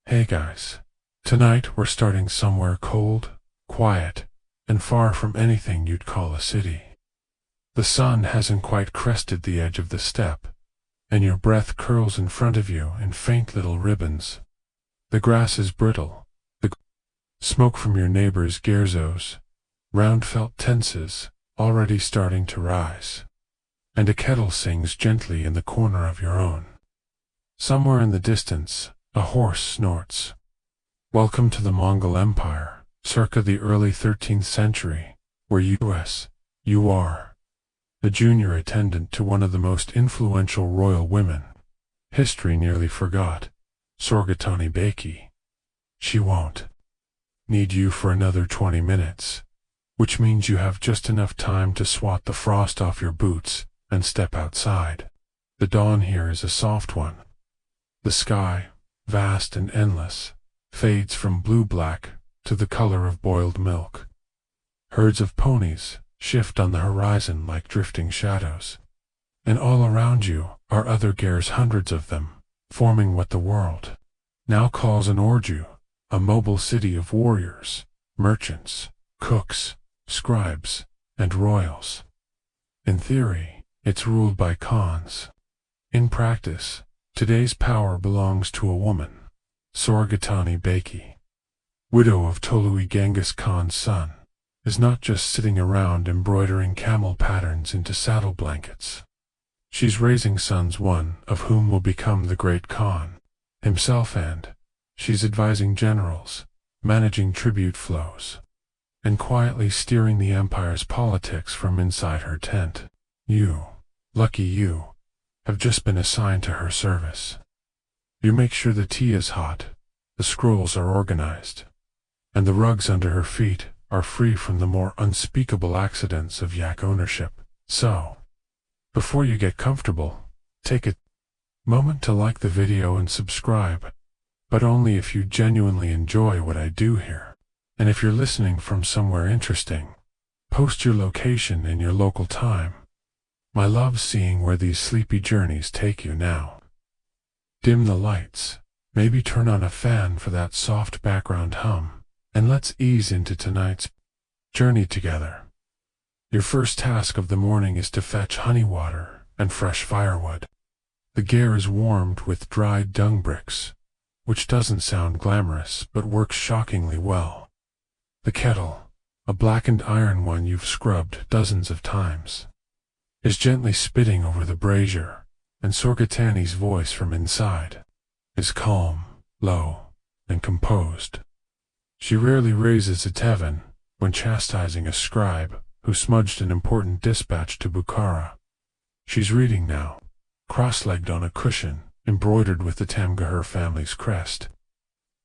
Hey guys. Tonight we're starting somewhere cold, quiet, and far from anything you'd call a city. The sun hasn't quite crested the edge of the steppe, and your breath curls in front of you in faint little ribbons. The grass is brittle, the smoke from your neighbor's gerzos, round felt tenses, already starting to rise, and a kettle sings gently in the corner of your own. Somewhere in the distance, a horse snorts. Welcome to the Mongol Empire, circa the early 13th century, where you are the junior attendant to one of the most influential royal women history nearly forgot, Sorgatani Beki. She won't need you for another 20 minutes, which means you have just enough time to swat the frost off your boots and step outside. The dawn here is a soft one. The sky, vast and endless, fades from blue-black to the color of boiled milk. Herds of ponies shift on the horizon like drifting shadows, and all around you are other gers, hundreds of them, forming what the world now calls an ordu, a mobile city of warriors, merchants, cooks, scribes, and royals. In theory, it's ruled by khans. In practice, today's power belongs to a woman, Sorgatani Beki. Widow of Tolui Genghis Khan's son, is not just sitting around embroidering camel patterns into saddle blankets. She's raising sons, one of whom will become the great Khan himself, and she's advising generals, managing tribute flows, and quietly steering the empire's politics from inside her tent. You, lucky you, have just been assigned to her service. You make sure the tea is hot, the scrolls are organized, and the rugs under her feet are free from the more unspeakable accidents of yak ownership. So, before you get comfortable, take a moment to like the video and subscribe, but only if you genuinely enjoy what I do here. And if you're listening from somewhere interesting, post your location and your local time. My love seeing where these sleepy journeys take you now. Dim the lights, maybe turn on a fan for that soft background hum, and let's ease into tonight's journey together. Your first task of the morning is to fetch honey water and fresh firewood. The ger is warmed with dried dung bricks, which doesn't sound glamorous but works shockingly well. The kettle, a blackened iron one you've scrubbed dozens of times, is gently spitting over the brazier, and Sorgatani's voice from inside is calm, low, and composed. She rarely raises a tevin when chastising a scribe who smudged an important dispatch to Bukhara. She's reading now, cross-legged on a cushion embroidered with the Tamgahur family's crest.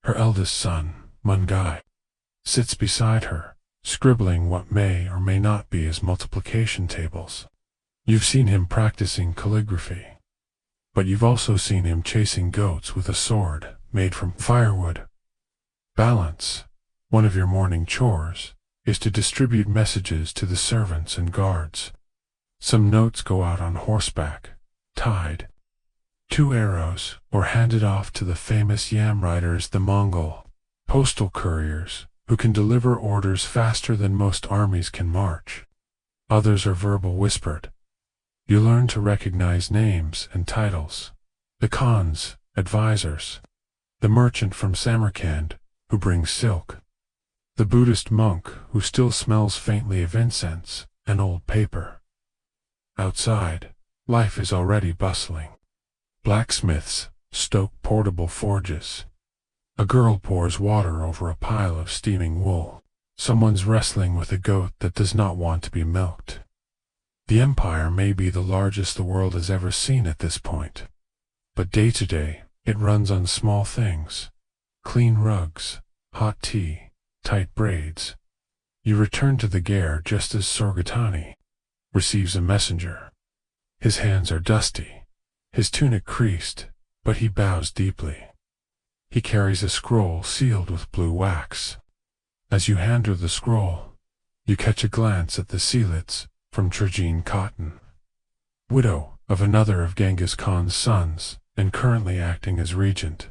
Her eldest son, Mungai, sits beside her, scribbling what may or may not be his multiplication tables. You've seen him practicing calligraphy, but you've also seen him chasing goats with a sword made from firewood. Balance, one of your morning chores, is to distribute messages to the servants and guards. Some notes go out on horseback, tied 2 arrows, or handed off to the famous yam riders, the Mongol postal couriers, who can deliver orders faster than most armies can march. Others are verbal, whispered. You learn to recognize names and titles. The Khan's advisors, the merchant from Samarkand who brings silk, the Buddhist monk who still smells faintly of incense and old paper. Outside, life is already bustling. Blacksmiths stoke portable forges. A girl pours water over a pile of steaming wool. Someone's wrestling with a goat that does not want to be milked. The empire may be the largest the world has ever seen at this point, but day to day, it runs on small things. Clean rugs, hot tea, tight braids. You return to the ger just as Sorgatani receives a messenger. His hands are dusty, his tunic creased, but he bows deeply. He carries a scroll sealed with blue wax. As you hand her the scroll, you catch a glance at the sealets from Trajine Cotton, widow of another of Genghis Khan's sons and currently acting as regent.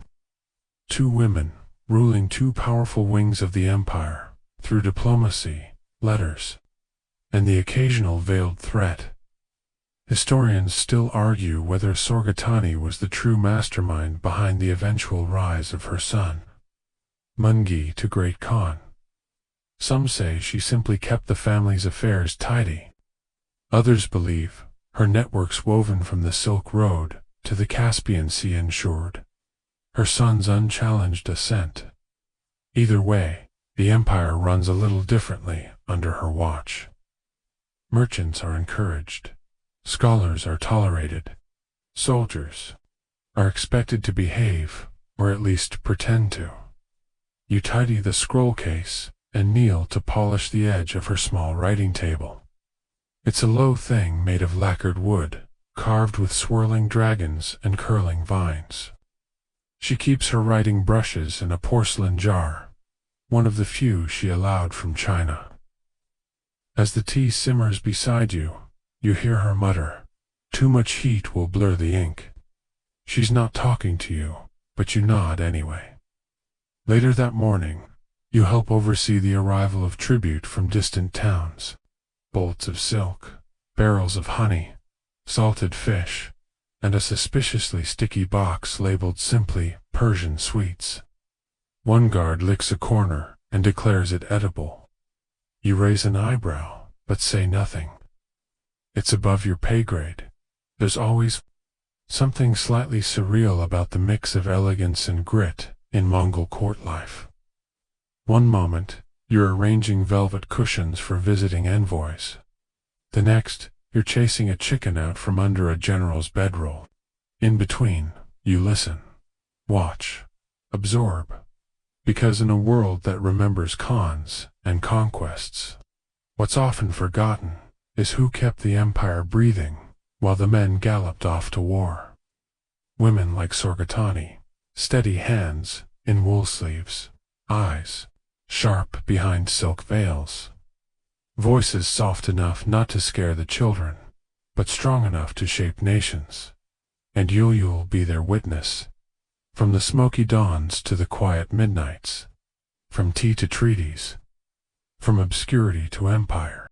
Two women, ruling two powerful wings of the empire, through diplomacy, letters, and the occasional veiled threat. Historians still argue whether Sorgatani was the true mastermind behind the eventual rise of her son, Mungi, to Great Khan. Some say she simply kept the family's affairs tidy. Others believe her networks woven from the Silk Road to the Caspian Sea ensured her son's unchallenged ascent. Either way, the empire runs a little differently under her watch. Merchants are encouraged. Scholars are tolerated. Soldiers are expected to behave, or at least pretend to. You tidy the scroll case and kneel to polish the edge of her small writing table. It's a low thing made of lacquered wood, carved with swirling dragons and curling vines. She keeps her writing brushes in a porcelain jar, one of the few she allowed from China. As the tea simmers beside you, you hear her mutter, "Too much heat will blur the ink." She's not talking to you, but you nod anyway. Later that morning, you help oversee the arrival of tribute from distant towns. Bolts of silk, barrels of honey, salted fish, and a suspiciously sticky box labeled simply Persian sweets. One guard licks a corner and declares it edible. You raise an eyebrow, but say nothing. It's above your pay grade. There's always something slightly surreal about the mix of elegance and grit in Mongol court life. One moment, you're arranging velvet cushions for visiting envoys. The next, you're chasing a chicken out from under a general's bedroll. In between, you listen, watch, absorb. Because in a world that remembers khans and conquests, what's often forgotten is who kept the empire breathing while the men galloped off to war. Women like Sorgatani, steady hands in wool sleeves, eyes sharp behind silk veils, voices soft enough not to scare the children, but strong enough to shape nations. And you'll be their witness. From the smoky dawns to the quiet midnights, from tea to treaties, from obscurity to empire.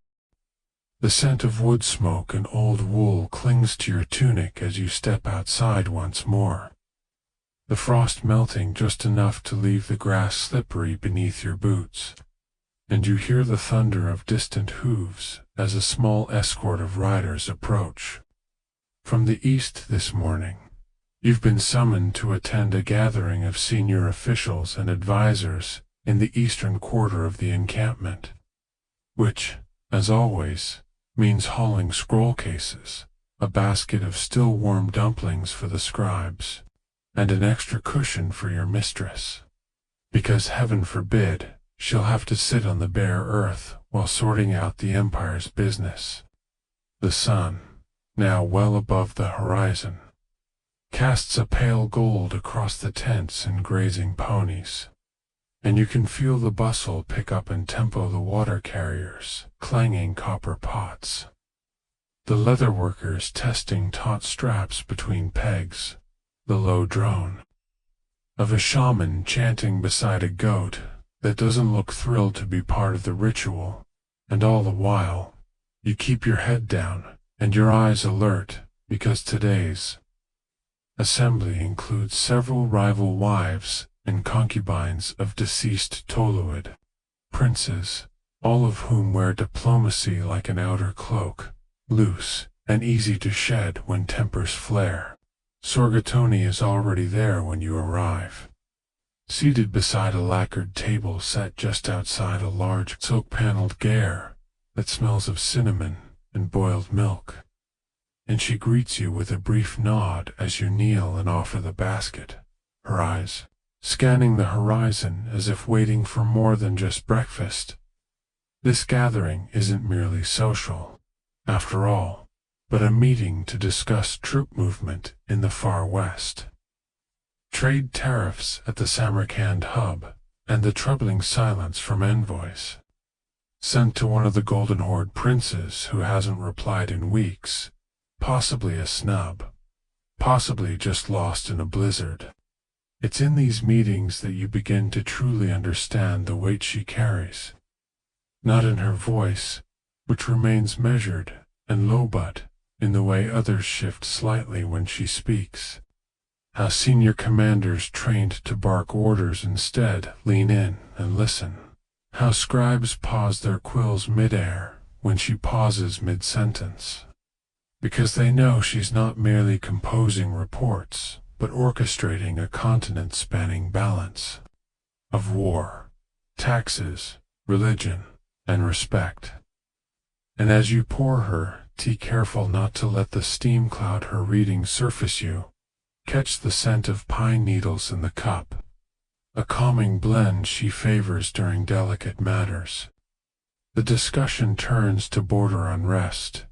The scent of wood smoke and old wool clings to your tunic as you step outside once more. The frost melting just enough to leave the grass slippery beneath your boots, and you hear the thunder of distant hooves as a small escort of riders approach. From the east this morning, you've been summoned to attend a gathering of senior officials and advisors in the eastern quarter of the encampment, which, as always, means hauling scroll cases, a basket of still warm dumplings for the scribes, and an extra cushion for your mistress. Because heaven forbid, she'll have to sit on the bare earth while sorting out the empire's business. The sun, now well above the horizon, casts a pale gold across the tents and grazing ponies, and you can feel the bustle pick up and tempo the water carriers, clanging copper pots. The leather workers testing taut straps between pegs, the low drone of a shaman chanting beside a goat that doesn't look thrilled to be part of the ritual, and all the while, you keep your head down and your eyes alert because today's assembly includes several rival wives and concubines of deceased Toluid princes, all of whom wear diplomacy like an outer cloak, loose and easy to shed when tempers flare. Sorgatoni is already there when you arrive, seated beside a lacquered table set just outside a large silk-paneled gare that smells of cinnamon and boiled milk, and she greets you with a brief nod as you kneel and offer the basket, her eyes scanning the horizon as if waiting for more than just breakfast. This gathering isn't merely social, after all, but a meeting to discuss troop movement in the far west, trade tariffs at the Samarkand hub, and the troubling silence from envoys sent to one of the Golden Horde princes who hasn't replied in weeks, possibly a snub, possibly just lost in a blizzard. It's in these meetings that you begin to truly understand the weight she carries. Not in her voice, which remains measured and low, but in the way others shift slightly when she speaks. How senior commanders trained to bark orders instead lean in and listen. How scribes pause their quills mid-air when she pauses mid-sentence. Because they know she's not merely composing reports, but orchestrating a continent-spanning balance of war, taxes, religion, and respect. And as you pour her tea, careful not to let the steam cloud her reading surface you. Catch the scent of pine needles in the cup, a calming blend she favors during delicate matters. The discussion turns to border unrest,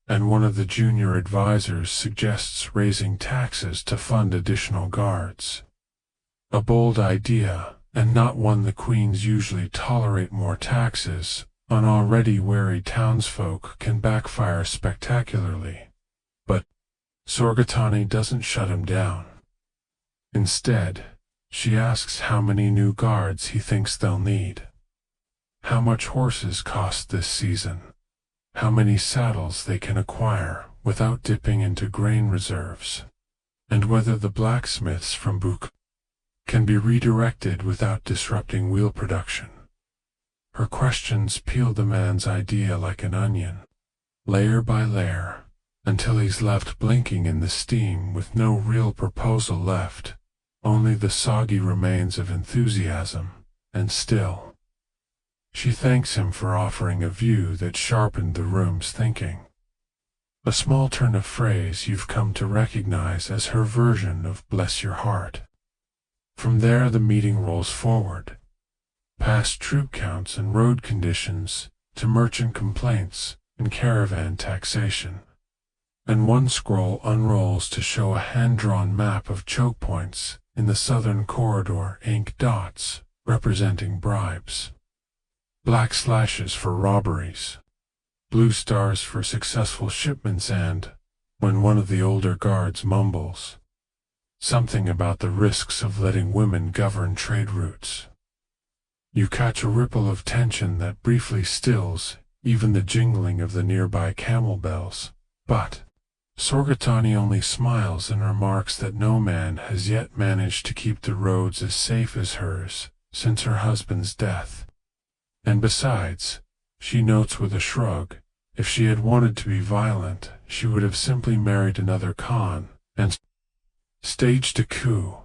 and one of the junior advisors suggests raising taxes to fund additional guards. A bold idea, and not one the Queens usually tolerate. More taxes on already wary townsfolk can backfire spectacularly. But Sorgatani doesn't shut him down. Instead, she asks how many new guards he thinks they'll need, how much horses cost this season, how many saddles they can acquire without dipping into grain reserves, and whether the blacksmiths from Buk can be redirected without disrupting wheel production. Her questions peel the man's idea like an onion, layer by layer, until he's left blinking in the steam with no real proposal left, only the soggy remains of enthusiasm, and still. She thanks him for offering a view that sharpened the room's thinking. A small turn of phrase you've come to recognize as her version of "bless your heart." From there the meeting rolls forward, past troop counts and road conditions, to merchant complaints and caravan taxation. And one scroll unrolls to show a hand-drawn map of choke points in the southern corridor, ink dots representing bribes, black slashes for robberies, blue stars for successful shipments, and, when one of the older guards mumbles something about the risks of letting women govern trade routes, you catch a ripple of tension that briefly stills even the jingling of the nearby camel bells. But Sorgatani only smiles and remarks that no man has yet managed to keep the roads as safe as hers since her husband's death. And besides, she notes with a shrug, if she had wanted to be violent, she would have simply married another Khan and staged a coup,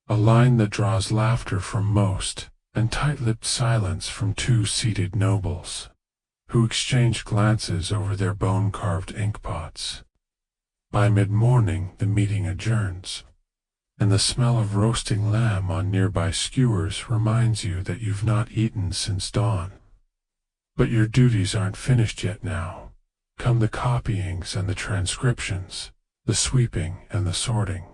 a line that draws laughter from most and tight-lipped silence from two seated nobles, who exchange glances over their bone-carved inkpots. By mid-morning the meeting adjourns, and the smell of roasting lamb on nearby skewers reminds you that you've not eaten since dawn. But your duties aren't finished yet now. Come the copyings and the transcriptions, the sweeping and the sorting,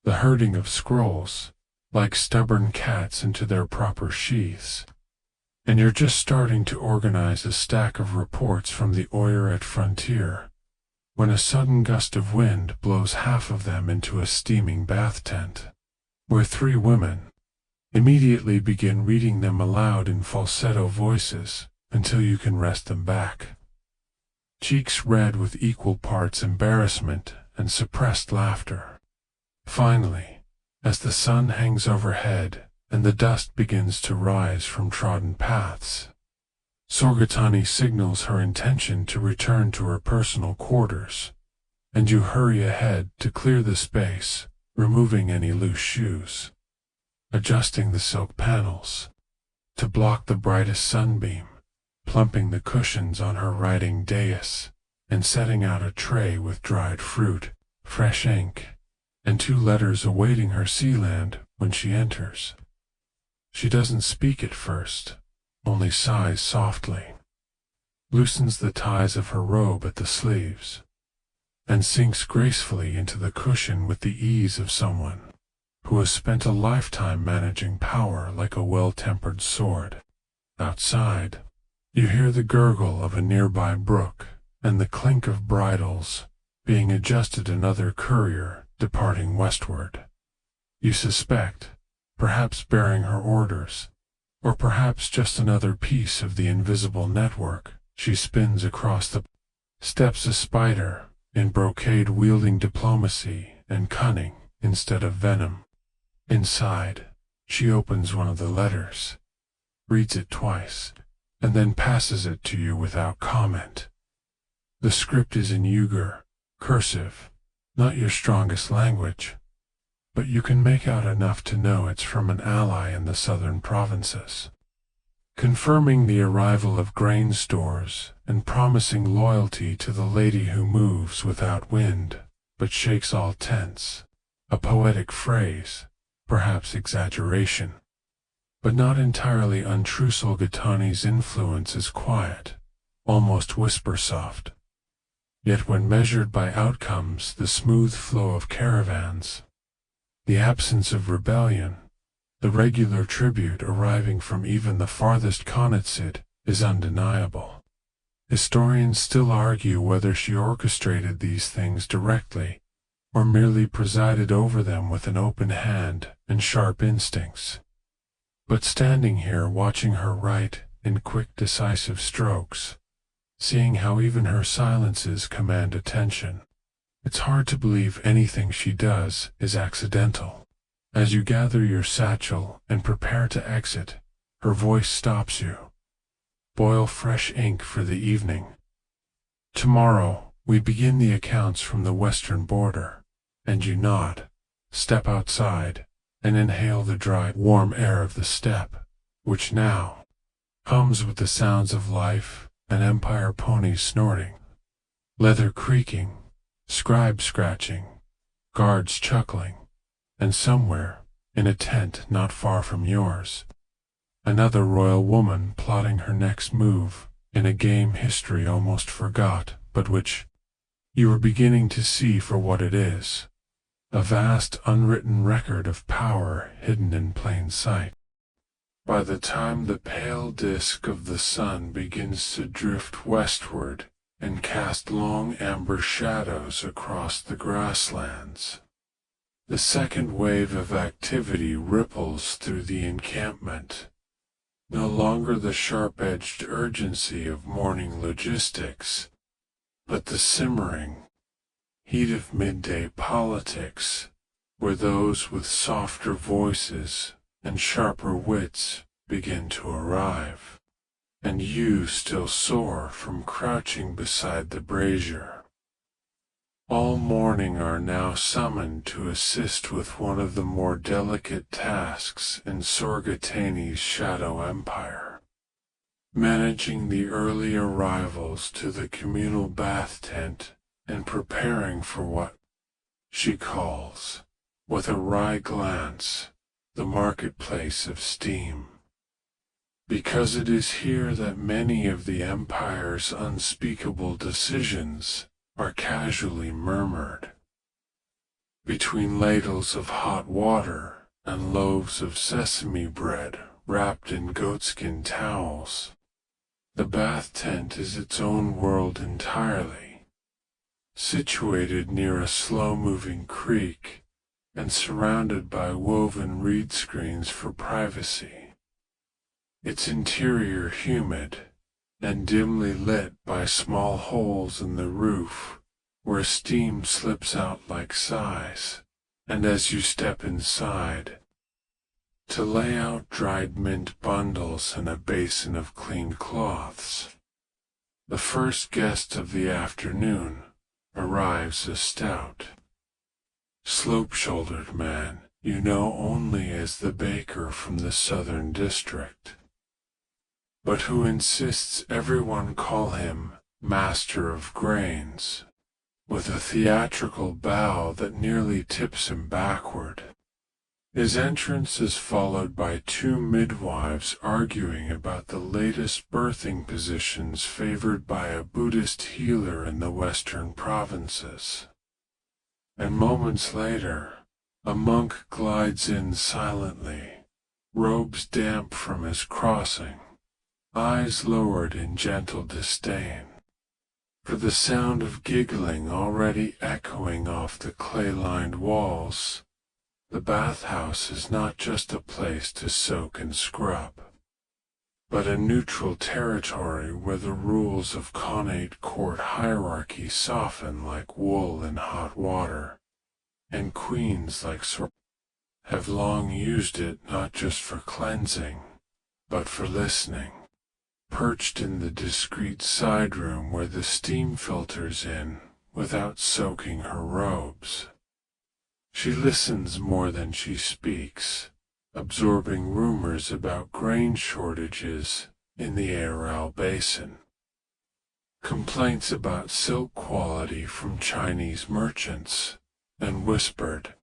the herding of scrolls, like stubborn cats into their proper sheaths. And you're just starting to organize a stack of reports from the Oirat frontier, when a sudden gust of wind blows half of them into a steaming bath tent, where three women immediately begin reading them aloud in falsetto voices until you can wrest them back, cheeks red with equal parts embarrassment and suppressed laughter. Finally, as the sun hangs overhead and the dust begins to rise from trodden paths, Sorgatani signals her intention to return to her personal quarters, and you hurry ahead to clear the space, removing any loose shoes, adjusting the silk panels to block the brightest sunbeam, plumping the cushions on her writing dais, and setting out a tray with dried fruit, fresh ink, and 2 letters awaiting her Sealand when she enters. She doesn't speak at first, only sighs softly, loosens the ties of her robe at the sleeves, and sinks gracefully into the cushion with the ease of someone who has spent a lifetime managing power like a well-tempered sword. Outside, you hear the gurgle of a nearby brook and the clink of bridles being adjusted, another courier departing westward. You suspect, perhaps bearing her orders, or perhaps just another piece of the invisible network she spins across the steps, a spider, in brocade wielding diplomacy and cunning instead of venom. Inside, she opens one of the letters, reads it twice, and then passes it to you without comment. The script is in Uyghur, cursive, not your strongest language, but you can make out enough to know it's from an ally in the southern provinces, confirming the arrival of grain stores and promising loyalty to the lady who moves without wind, but shakes all tents. A poetic phrase, perhaps exaggeration, but not entirely untrue. Solgatani's influence is quiet, almost whisper-soft. Yet when measured by outcomes, the smooth flow of caravans, the absence of rebellion, the regular tribute arriving from even the farthest Khanate is undeniable. Historians still argue whether she orchestrated these things directly, or merely presided over them with an open hand and sharp instincts. But standing here watching her write in quick decisive strokes, seeing how even her silences command attention, it's hard to believe anything she does is accidental. As you gather your satchel and prepare to exit, her voice stops you. Boil fresh ink for the evening. Tomorrow, we begin the accounts from the western border, and you nod, step outside, and inhale the dry, warm air of the steppe, which now hums with the sounds of life and empire ponies snorting, leather creaking, scribe scratching, guards chuckling, and somewhere, in a tent not far from yours, another royal woman plotting her next move in a game history almost forgot, but which you are beginning to see for what it is. A vast unwritten record of power hidden in plain sight. By the time the pale disk of the sun begins to drift westward and cast long amber shadows across the grasslands, the second wave of activity ripples through the encampment. No longer the sharp-edged urgency of morning logistics, but the simmering heat of midday politics, where those with softer voices and sharper wits begin to arrive, and you still soar from crouching beside the brazier. All morning are now summoned to assist with one of the more delicate tasks in Sorgatani's shadow empire, managing the early arrivals to the communal bath tent and preparing for what she calls, with a wry glance, the marketplace of steam. Because it is here that many of the empire's unspeakable decisions are casually murmured. Between ladles of hot water and loaves of sesame bread wrapped in goatskin towels, the bath tent is its own world entirely. Situated near a slow-moving creek and surrounded by woven reed screens for privacy, its interior humid and dimly lit by small holes in the roof where steam slips out like sighs, and as you step inside, to lay out dried mint bundles in a basin of clean cloths, the first guest of the afternoon arrives, a stout, slope-shouldered man you know only as the baker from the southern district, but who insists everyone call him Master of Grains, with a theatrical bow that nearly tips him backward. His entrance is followed by two midwives arguing about the latest birthing positions favored by a Buddhist healer in the western provinces. And moments later, a monk glides in silently, robes damp from his crossing, eyes lowered in gentle disdain, for the sound of giggling already echoing off the clay-lined walls The bathhouse is not just a place to soak and scrub, but a neutral territory where the rules of connate court hierarchy soften like wool in hot water, and queens like Sor have long used it not just for cleansing, but for listening. Perched in the discreet side room where the steam filters in without soaking her robes, she listens more than she speaks, absorbing rumors about grain shortages in the Aral Basin, complaints about silk quality from Chinese merchants, and whispered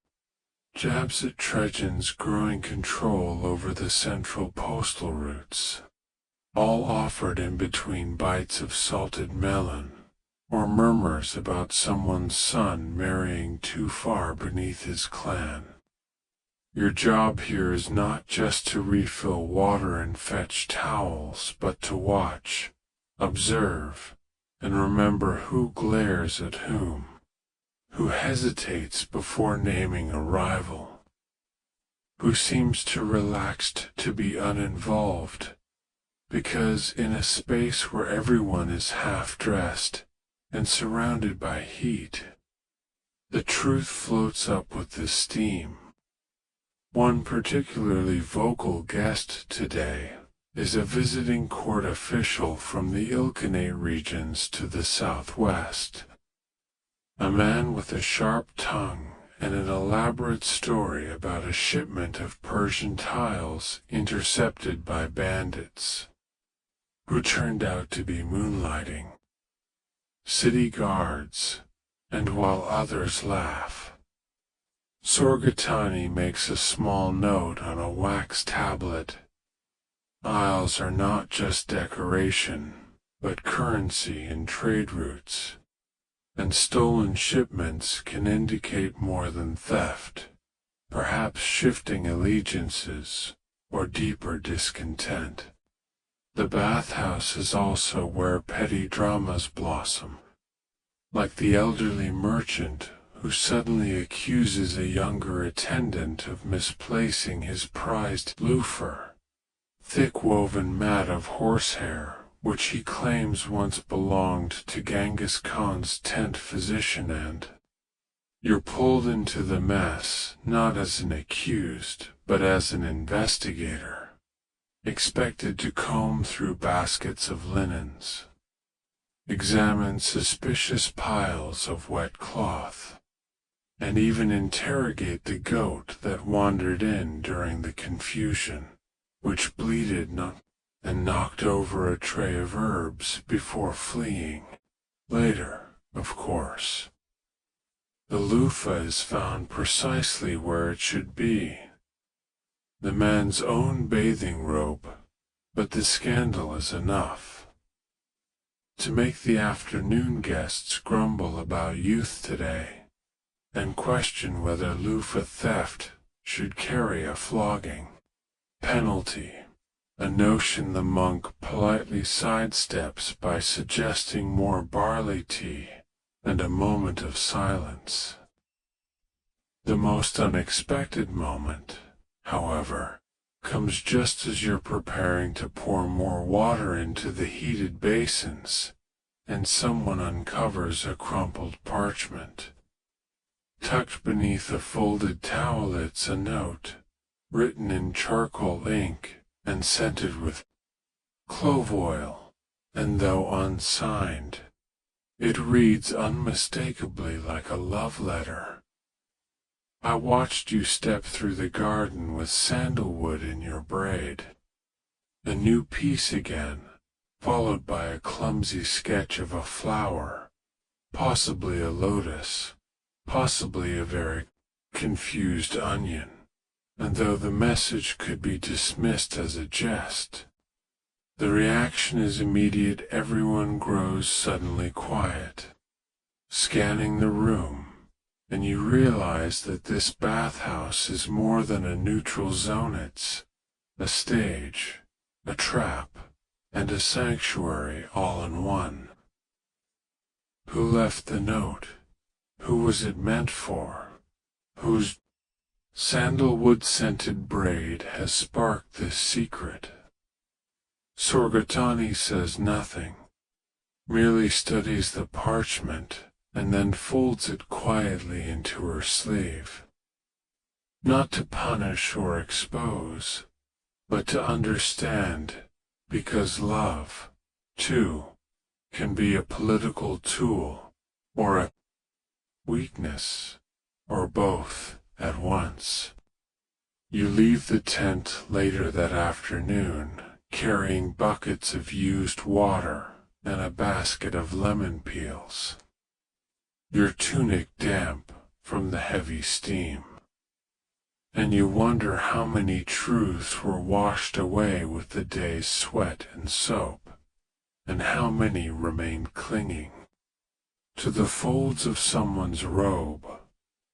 jabs at Trajan's growing control over the central postal routes, all offered in between bites of salted melon or murmurs about someone's son marrying too far beneath his clan. Your job here is not just to refill water and fetch towels, but to watch, observe, and remember who glares at whom, who hesitates before naming a rival, who seems too relaxed to be uninvolved, because in a space where everyone is half-dressed and surrounded by heat, the truth floats up with the steam. One particularly vocal guest today is a visiting court official from the Ilkhanate regions to the southwest, a man with a sharp tongue and an elaborate story about a shipment of Persian tiles intercepted by bandits, who turned out to be moonlighting city guards, and while others laugh, Sorgatani makes a small note on a wax tablet. Isles are not just decoration, but currency and trade routes, and stolen shipments can indicate more than theft, perhaps shifting allegiances or deeper discontent. The bathhouse is also where petty dramas blossom, like the elderly merchant who suddenly accuses a younger attendant of misplacing his prized loofah, thick-woven mat of horsehair, which he claims once belonged to Genghis Khan's tent physician, and you're pulled into the mess not as an accused, but as an investigator, expected to comb through baskets of linens, examine suspicious piles of wet cloth, and even interrogate the goat that wandered in during the confusion, which bleated and knocked over a tray of herbs before fleeing. Later, of course, the loofah is found precisely where it should be, the man's own bathing robe, but the scandal is enough to make the afternoon guests grumble about youth today, and question whether loofah theft should carry a flogging penalty, a notion the monk politely sidesteps by suggesting more barley tea and a moment of silence. The most unexpected moment, however, comes just as you're preparing to pour more water into the heated basins, and someone uncovers a crumpled parchment. Tucked beneath a folded towellet's a note, written in charcoal ink and scented with clove oil, and though unsigned, it reads unmistakably like a love letter. I watched you step through the garden with sandalwood in your braid. A new piece again, followed by a clumsy sketch of a flower, possibly a lotus, possibly a very confused onion. And though the message could be dismissed as a jest, the reaction is immediate. Everyone grows suddenly quiet, scanning the room, and you realize that this bathhouse is more than a neutral zone. It's a stage, a trap, and a sanctuary all in one. Who left the note? Who was it meant for? Whose Sandalwood-scented braid has sparked this secret. Sorgatani says nothing, merely studies the parchment and then folds it quietly into her sleeve. Not to punish or expose, but to understand, because love, too, can be a political tool, or a weakness, or both at once. You leave the tent later that afternoon, carrying buckets of used water and a basket of lemon peels. Your tunic damp from the heavy steam. And you wonder how many truths were washed away with the day's sweat and soap, and how many remain clinging to the folds of someone's robe,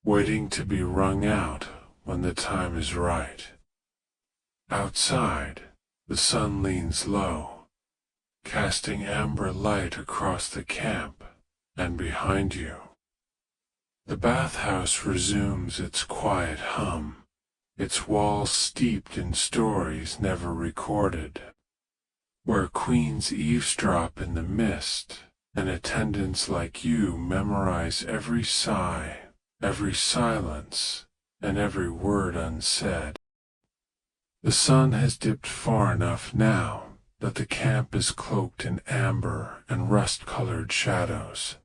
waiting to be wrung out when the time is right. Outside, the sun leans low, casting amber light across the camp, and behind you, the bathhouse resumes its quiet hum, its walls steeped in stories never recorded, where queens eavesdrop in the mist, and attendants like you memorize every sigh, every silence, and every word unsaid. The sun has dipped far enough now that the camp is cloaked in amber and rust-colored shadows,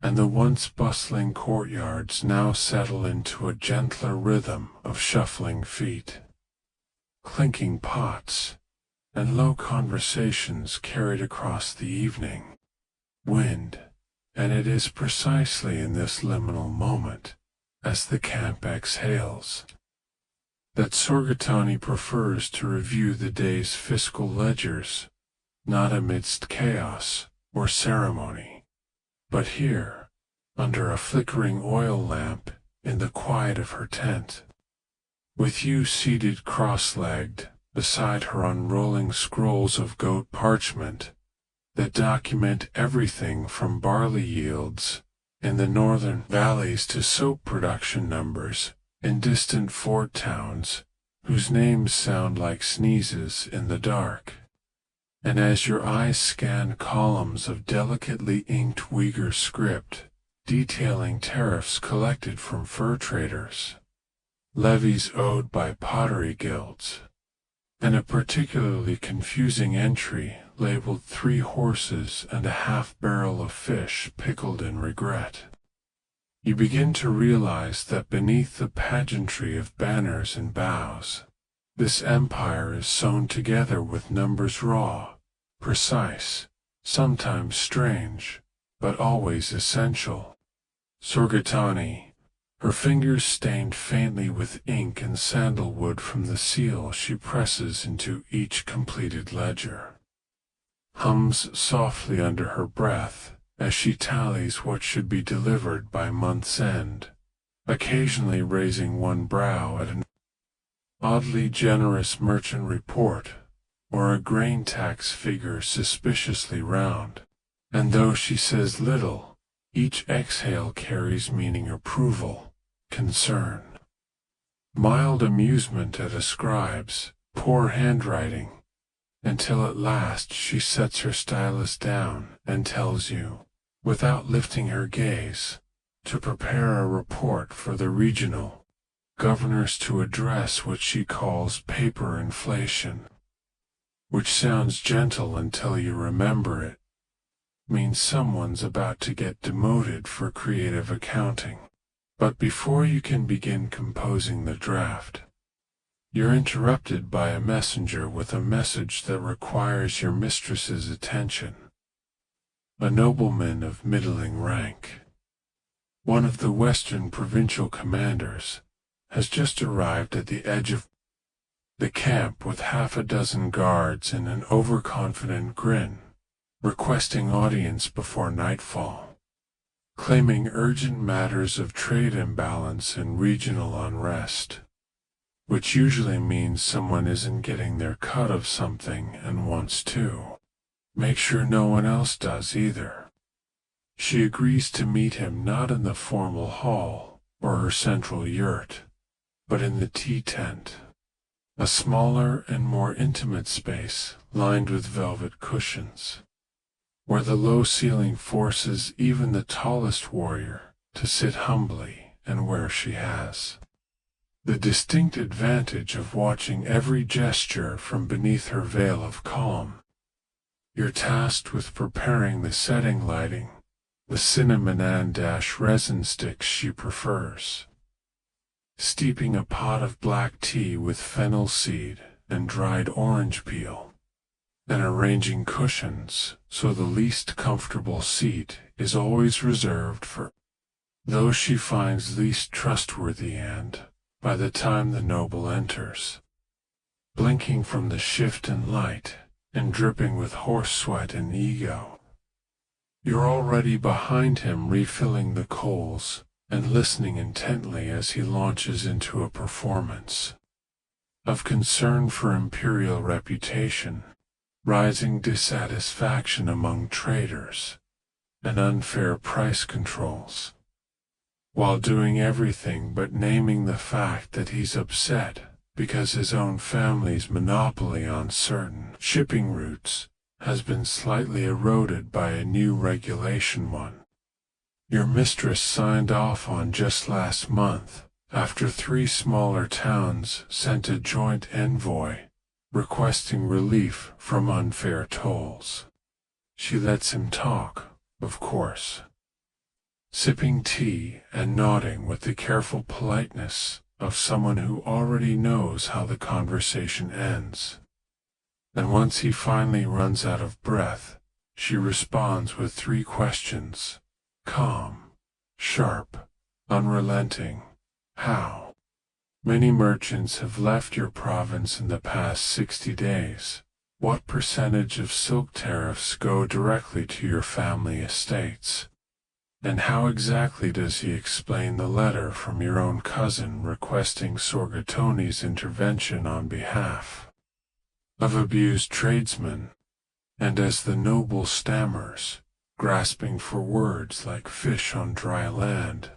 and the once bustling courtyards now settle into a gentler rhythm of shuffling feet, clinking pots, and low conversations carried across the evening wind. And it is precisely in this liminal moment, as the camp exhales, that Sorgatani prefers to review the day's fiscal ledgers, not amidst chaos or ceremony, but here, under a flickering oil lamp in the quiet of her tent, with you seated cross-legged beside her unrolling scrolls of goat parchment that document everything from barley yields in the northern valleys to soap production numbers in distant fort towns whose names sound like sneezes in the dark. And as your eyes scan columns of delicately inked Uyghur script detailing tariffs collected from fur traders, levies owed by pottery guilds, and a particularly confusing entry labeled 3 horses and a half-barrel of fish pickled in regret, you begin to realize that beneath the pageantry of banners and boughs, this empire is sewn together with numbers raw, precise, sometimes strange, but always essential. Sorgatani, her fingers stained faintly with ink and sandalwood from the seal she presses into each completed ledger, hums softly under her breath as she tallies what should be delivered by month's end, occasionally raising one brow at an oddly generous merchant report or a grain tax figure suspiciously round. And though she says little, each exhale carries meaning: approval, concern, mild amusement at a scribe's poor handwriting, until at last she sets her stylus down and tells you, without lifting her gaze, to prepare a report for the regional governors to address what she calls paper inflation, which sounds gentle until you remember it means someone's about to get demoted for creative accounting. But before you can begin composing the draft, you're interrupted by a messenger with a message that requires your mistress's attention. A nobleman of middling rank, one of the western provincial commanders, has just arrived at the edge of the camp with half a dozen guards and an overconfident grin, requesting audience before nightfall, claiming urgent matters of trade imbalance and regional unrest, which usually means someone isn't getting their cut of something and wants to make sure no one else does either. She agrees to meet him not in the formal hall or her central yurt, but in the tea tent, a smaller and more intimate space lined with velvet cushions, where the low ceiling forces even the tallest warrior to sit humbly, and where she has the distinct advantage of watching every gesture from beneath her veil of calm. You're tasked with preparing the setting lighting, the cinnamon and resin sticks she prefers, steeping a pot of black tea with fennel seed and dried orange peel, and arranging cushions so the least comfortable seat is always reserved for those she finds least trustworthy. And, by the time the noble enters, blinking from the shift in light and dripping with horse sweat and ego, you're already behind him, refilling the coals and listening intently as he launches into a performance of concern for imperial reputation, rising dissatisfaction among traders, and unfair price controls, while doing everything but naming the fact that he's upset because his own family's monopoly on certain shipping routes has been slightly eroded by a new regulation one your mistress signed off on just last month, after 3 smaller towns sent a joint envoy requesting relief from unfair tolls. She lets him talk, of course, sipping tea and nodding with the careful politeness of someone who already knows how the conversation ends. And once he finally runs out of breath, she responds with 3 questions, calm, sharp, unrelenting. How many merchants have left your province in the past 60 days? What percentage of silk tariffs go directly to your family estates? And how exactly does he explain the letter from your own cousin requesting Sorgatoni's intervention on behalf of abused tradesmen? And as the noble stammers, grasping for words like fish on dry land,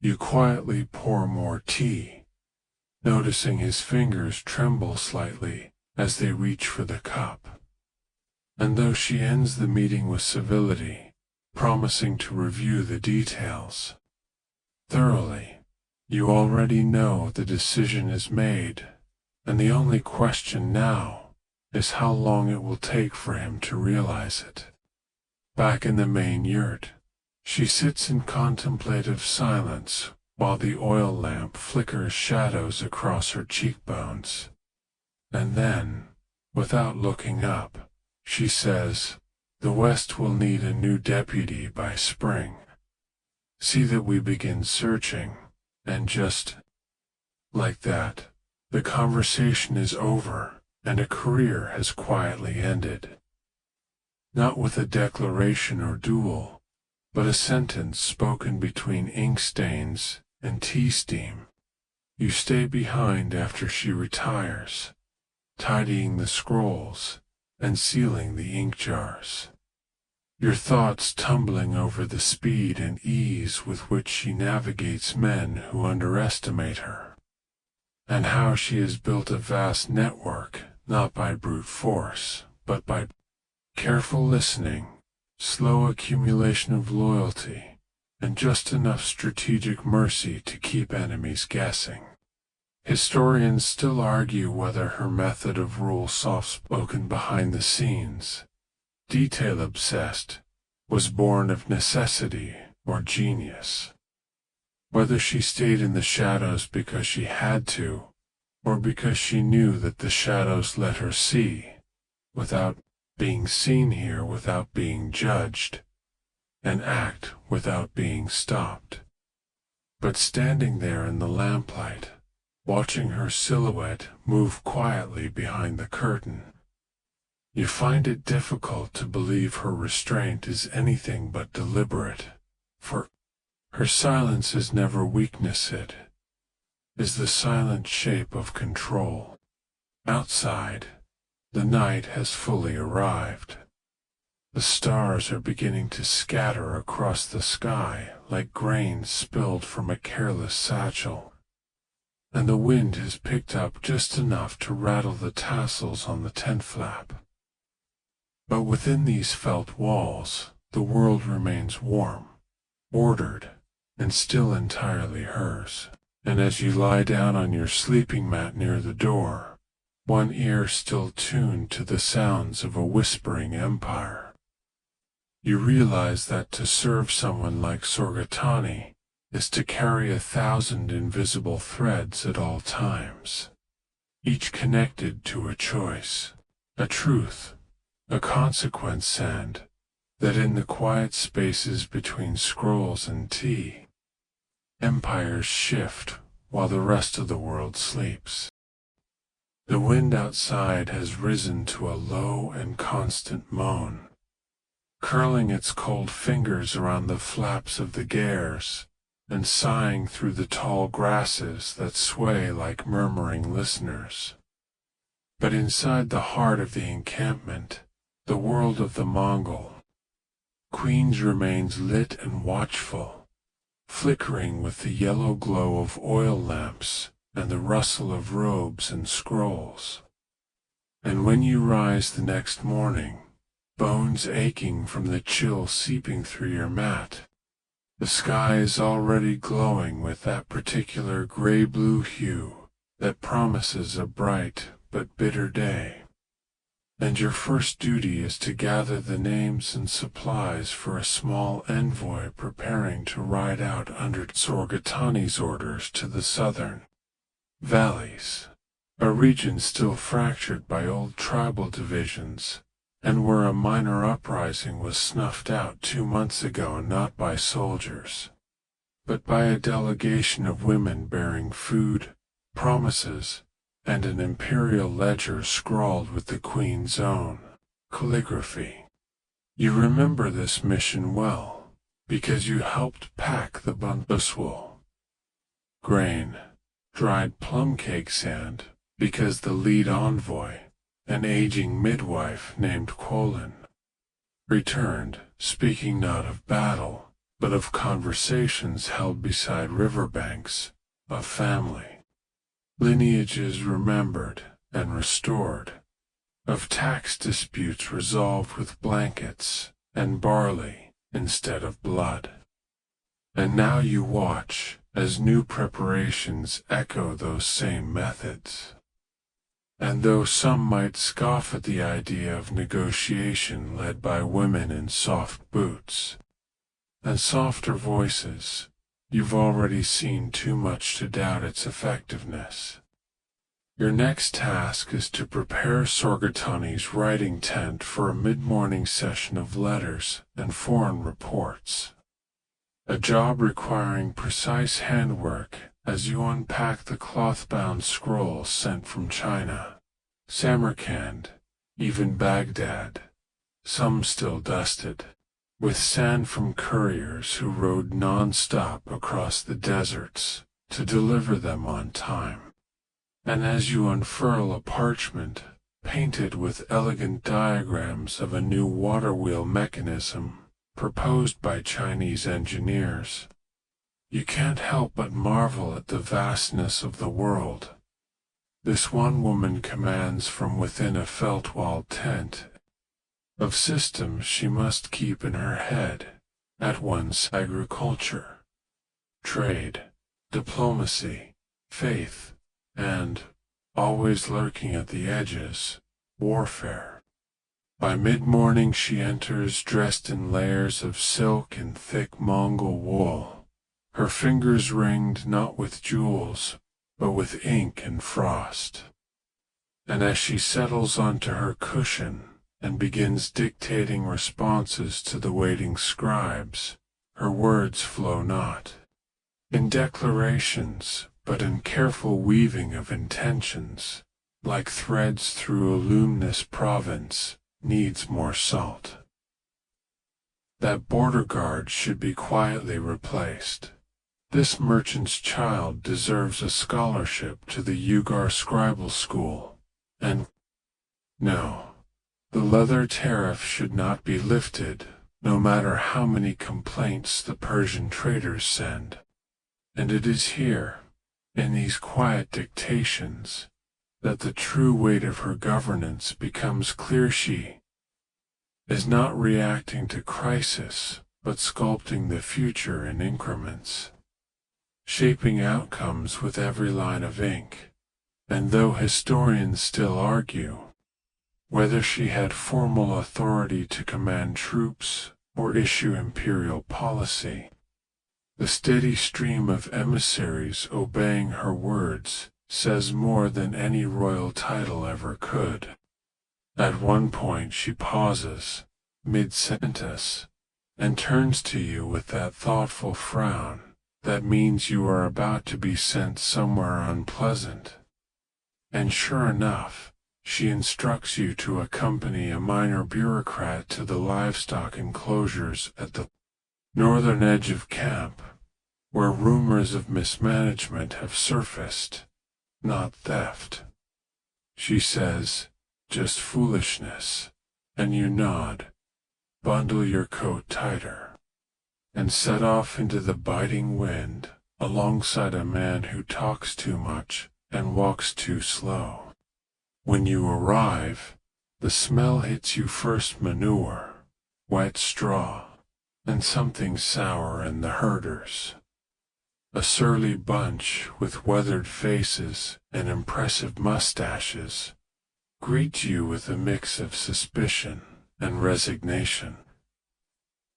you quietly pour more tea, noticing his fingers tremble slightly as they reach for the cup. And though she ends the meeting with civility, promising to review the details thoroughly, you already know the decision is made, and the only question now is how long it will take for him to realize it. Back in the main yurt, she sits in contemplative silence while the oil lamp flickers shadows across her cheekbones. And then, without looking up, she says, "The West will need a new deputy by spring. See that we begin searching," and just like that, the conversation is over and a career has quietly ended. Not with a declaration or duel, but a sentence spoken between ink stains and tea steam. You stay behind after she retires, tidying the scrolls and sealing the ink jars, your thoughts tumbling over the speed and ease with which she navigates men who underestimate her, and how she has built a vast network not by brute force, but by careful listening, slow accumulation of loyalty, and just enough strategic mercy to keep enemies guessing. Historians still argue whether her method of rule, soft-spoken behind the scenes, detail-obsessed, was born of necessity or genius. Whether she stayed in the shadows because she had to, or because she knew that the shadows let her see, without being seen, here without being judged, and act without being stopped. But standing there in the lamplight, watching her silhouette move quietly behind the curtain, you find it difficult to believe her restraint is anything but deliberate, for her silence is never weakness, it is the silent shape of control. Outside, the night has fully arrived. The stars are beginning to scatter across the sky like grains spilled from a careless satchel, and the wind has picked up just enough to rattle the tassels on the tent flap. But within these felt walls, the world remains warm, ordered, and still entirely hers. And as you lie down on your sleeping mat near the door, one ear still tuned to the sounds of a whispering empire, you realize that to serve someone like Sorgatani is to carry 1,000 invisible threads at all times, each connected to a choice, a truth, a consequence, and that in the quiet spaces between scrolls and tea, empires shift while the rest of the world sleeps. The wind outside has risen to a low and constant moan, curling its cold fingers around the flaps of the gears and sighing through the tall grasses that sway like murmuring listeners. But inside the heart of the encampment, the world of the Mongol, Queens remains lit and watchful, flickering with the yellow glow of oil lamps and the rustle of robes and scrolls. And when you rise the next morning, bones aching from the chill seeping through your mat, the sky is already glowing with that particular gray-blue hue that promises a bright but bitter day. And your first duty is to gather the names and supplies for a small envoy preparing to ride out under Sorgatani's orders to the southern valleys, a region still fractured by old tribal divisions, and where a minor uprising was snuffed out 2 months ago, not by soldiers, but by a delegation of women bearing food, promises, and an imperial ledger scrawled with the Queen's own calligraphy. You remember this mission well, because you helped pack the bunduswool, grain, dried plum cakes, and because the lead envoy, an aging midwife named Quolin, returned, speaking not of battle, but of conversations held beside riverbanks, of family, lineages remembered and restored, of tax disputes resolved with blankets and barley instead of blood. And now you watch as new preparations echo those same methods. And though some might scoff at the idea of negotiation led by women in soft boots and softer voices, you've already seen too much to doubt its effectiveness. Your next task is to prepare Sorgatani's writing tent for a mid-morning session of letters and foreign reports, a job requiring precise handwork as you unpack the cloth-bound scrolls sent from China, Samarkand, even Baghdad, some still dusted, with sand from couriers who rode non-stop across the deserts to deliver them on time. And as you unfurl a parchment painted with elegant diagrams of a new water wheel mechanism proposed by Chinese engineers, you can't help but marvel at the vastness of the world. This one woman commands from within a felt-walled tent of systems she must keep in her head at once: agriculture, trade, diplomacy, faith, and, always lurking at the edges, warfare. By mid-morning she enters dressed in layers of silk and thick Mongol wool, her fingers ringed not with jewels, but with ink and frost. And as she settles onto her cushion and begins dictating responses to the waiting scribes, her words flow not in declarations, but in careful weaving of intentions, like threads through a luminous province needs more salt. That border guard should be quietly replaced. This merchant's child deserves a scholarship to the Ugar Scribal School, and no, the leather tariff should not be lifted, no matter how many complaints the Persian traders send. And it is here, in these quiet dictations that the true weight of her governance becomes clear. She is not reacting to crisis, but sculpting the future in increments, shaping outcomes with every line of ink. And though historians still argue whether she had formal authority to command troops or issue imperial policy, the steady stream of emissaries obeying her words says more than any royal title ever could. At one point she pauses, mid-sentence, and turns to you with that thoughtful frown that means you are about to be sent somewhere unpleasant. And sure enough, she instructs you to accompany a minor bureaucrat to the livestock enclosures at the northern edge of camp, where rumors of mismanagement have surfaced, not theft. She says, just foolishness, and you nod, bundle your coat tighter, and set off into the biting wind alongside a man who talks too much and walks too slow. When you arrive, the smell hits you first: manure, wet straw, and something sour in the herders. A surly bunch with weathered faces and impressive mustaches greet you with a mix of suspicion and resignation,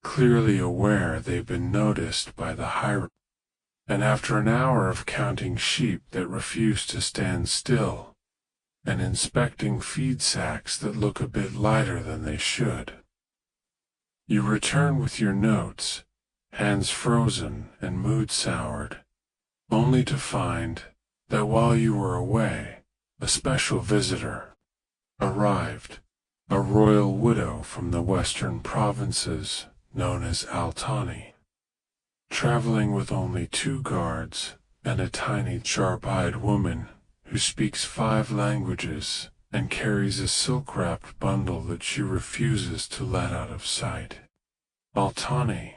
clearly aware they've been noticed by the hierarchy. And after an hour of counting sheep that refuse to stand still, and inspecting feed sacks that look a bit lighter than they should, you return with your notes, hands frozen and mood soured, only to find that while you were away, a special visitor arrived, a royal widow from the western provinces known as Altani, traveling with only 2 guards and a tiny sharp-eyed woman who speaks 5 languages and carries a silk-wrapped bundle that she refuses to let out of sight. Altani,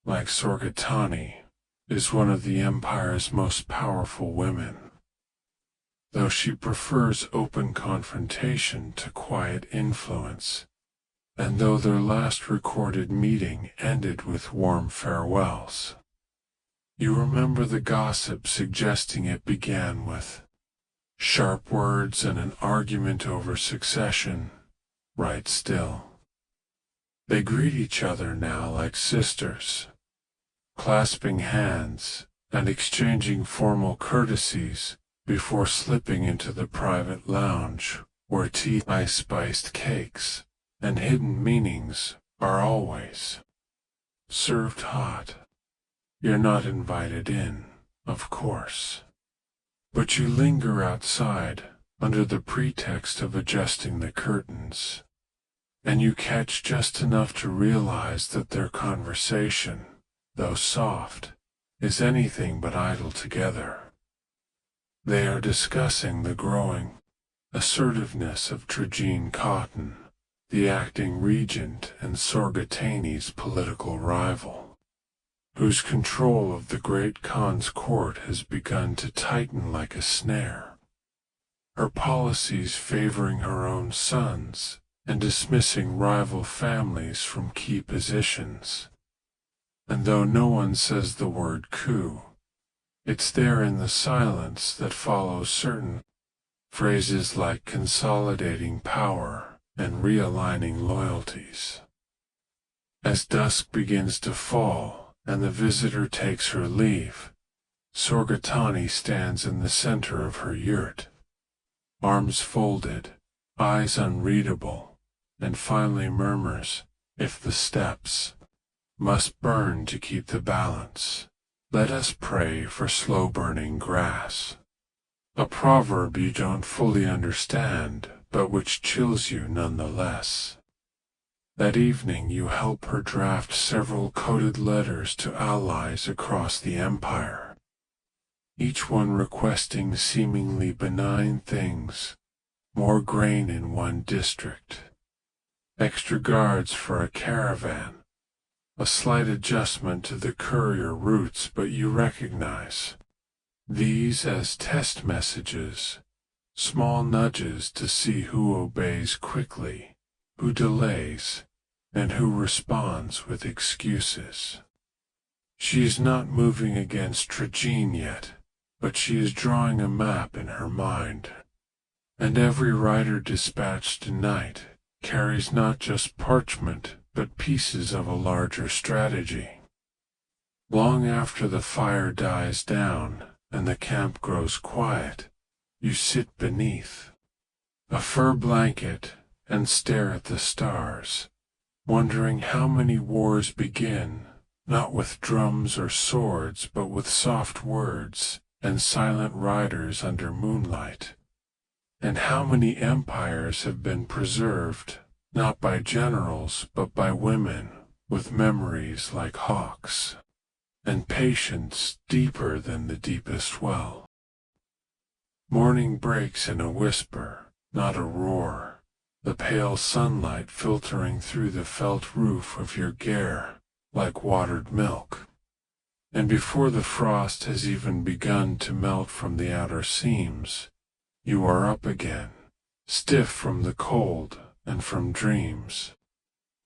like Sorgatani, is one of the Empire's most powerful women, though she prefers open confrontation to quiet influence, and though their last recorded meeting ended with warm farewells. You remember the gossip suggesting it began with sharp words and an argument over succession. Right still. They greet each other now like sisters, clasping hands and exchanging formal courtesies before slipping into the private lounge where tea, ice-spiced cakes, and hidden meanings are always served hot. You're not invited in, of course, but you linger outside under the pretext of adjusting the curtains, and you catch just enough to realize that their conversation, though soft, is anything but idle together. They are discussing the growing assertiveness of Trajine Cotton, the acting regent and Sorgatani's political rival, whose control of the great Khan's court has begun to tighten like a snare, her policies favoring her own sons and dismissing rival families from key positions. And though no one says the word coup, it's there in the silence that follows certain phrases like consolidating power and realigning loyalties. As dusk begins to fall and the visitor takes her leave, Sorgatani stands in the center of her yurt, arms folded, eyes unreadable, and finally murmurs, "If the steps must burn to keep the balance, let us pray for slow-burning grass." A proverb you don't fully understand, but which chills you nonetheless. That evening you help her draft several coded letters to allies across the empire, each one requesting seemingly benign things: more grain in one district, extra guards for a caravan, a slight adjustment to the courier routes, but you recognize these as test messages, small nudges to see who obeys quickly, who delays, and who responds with excuses. She is not moving against Tragine yet, but she is drawing a map in her mind. And every rider dispatched tonight carries not just parchment, but pieces of a larger strategy. Long after the fire dies down and the camp grows quiet, you sit beneath a fur blanket and stare at the stars, wondering how many wars begin, not with drums or swords, but with soft words and silent riders under moonlight. And how many empires have been preserved, not by generals, but by women, with memories like hawks, and patience deeper than the deepest well. Morning breaks in a whisper, not a roar, the pale sunlight filtering through the felt roof of your gare like watered milk. And before the frost has even begun to melt from the outer seams, you are up again, stiff from the cold and from dreams.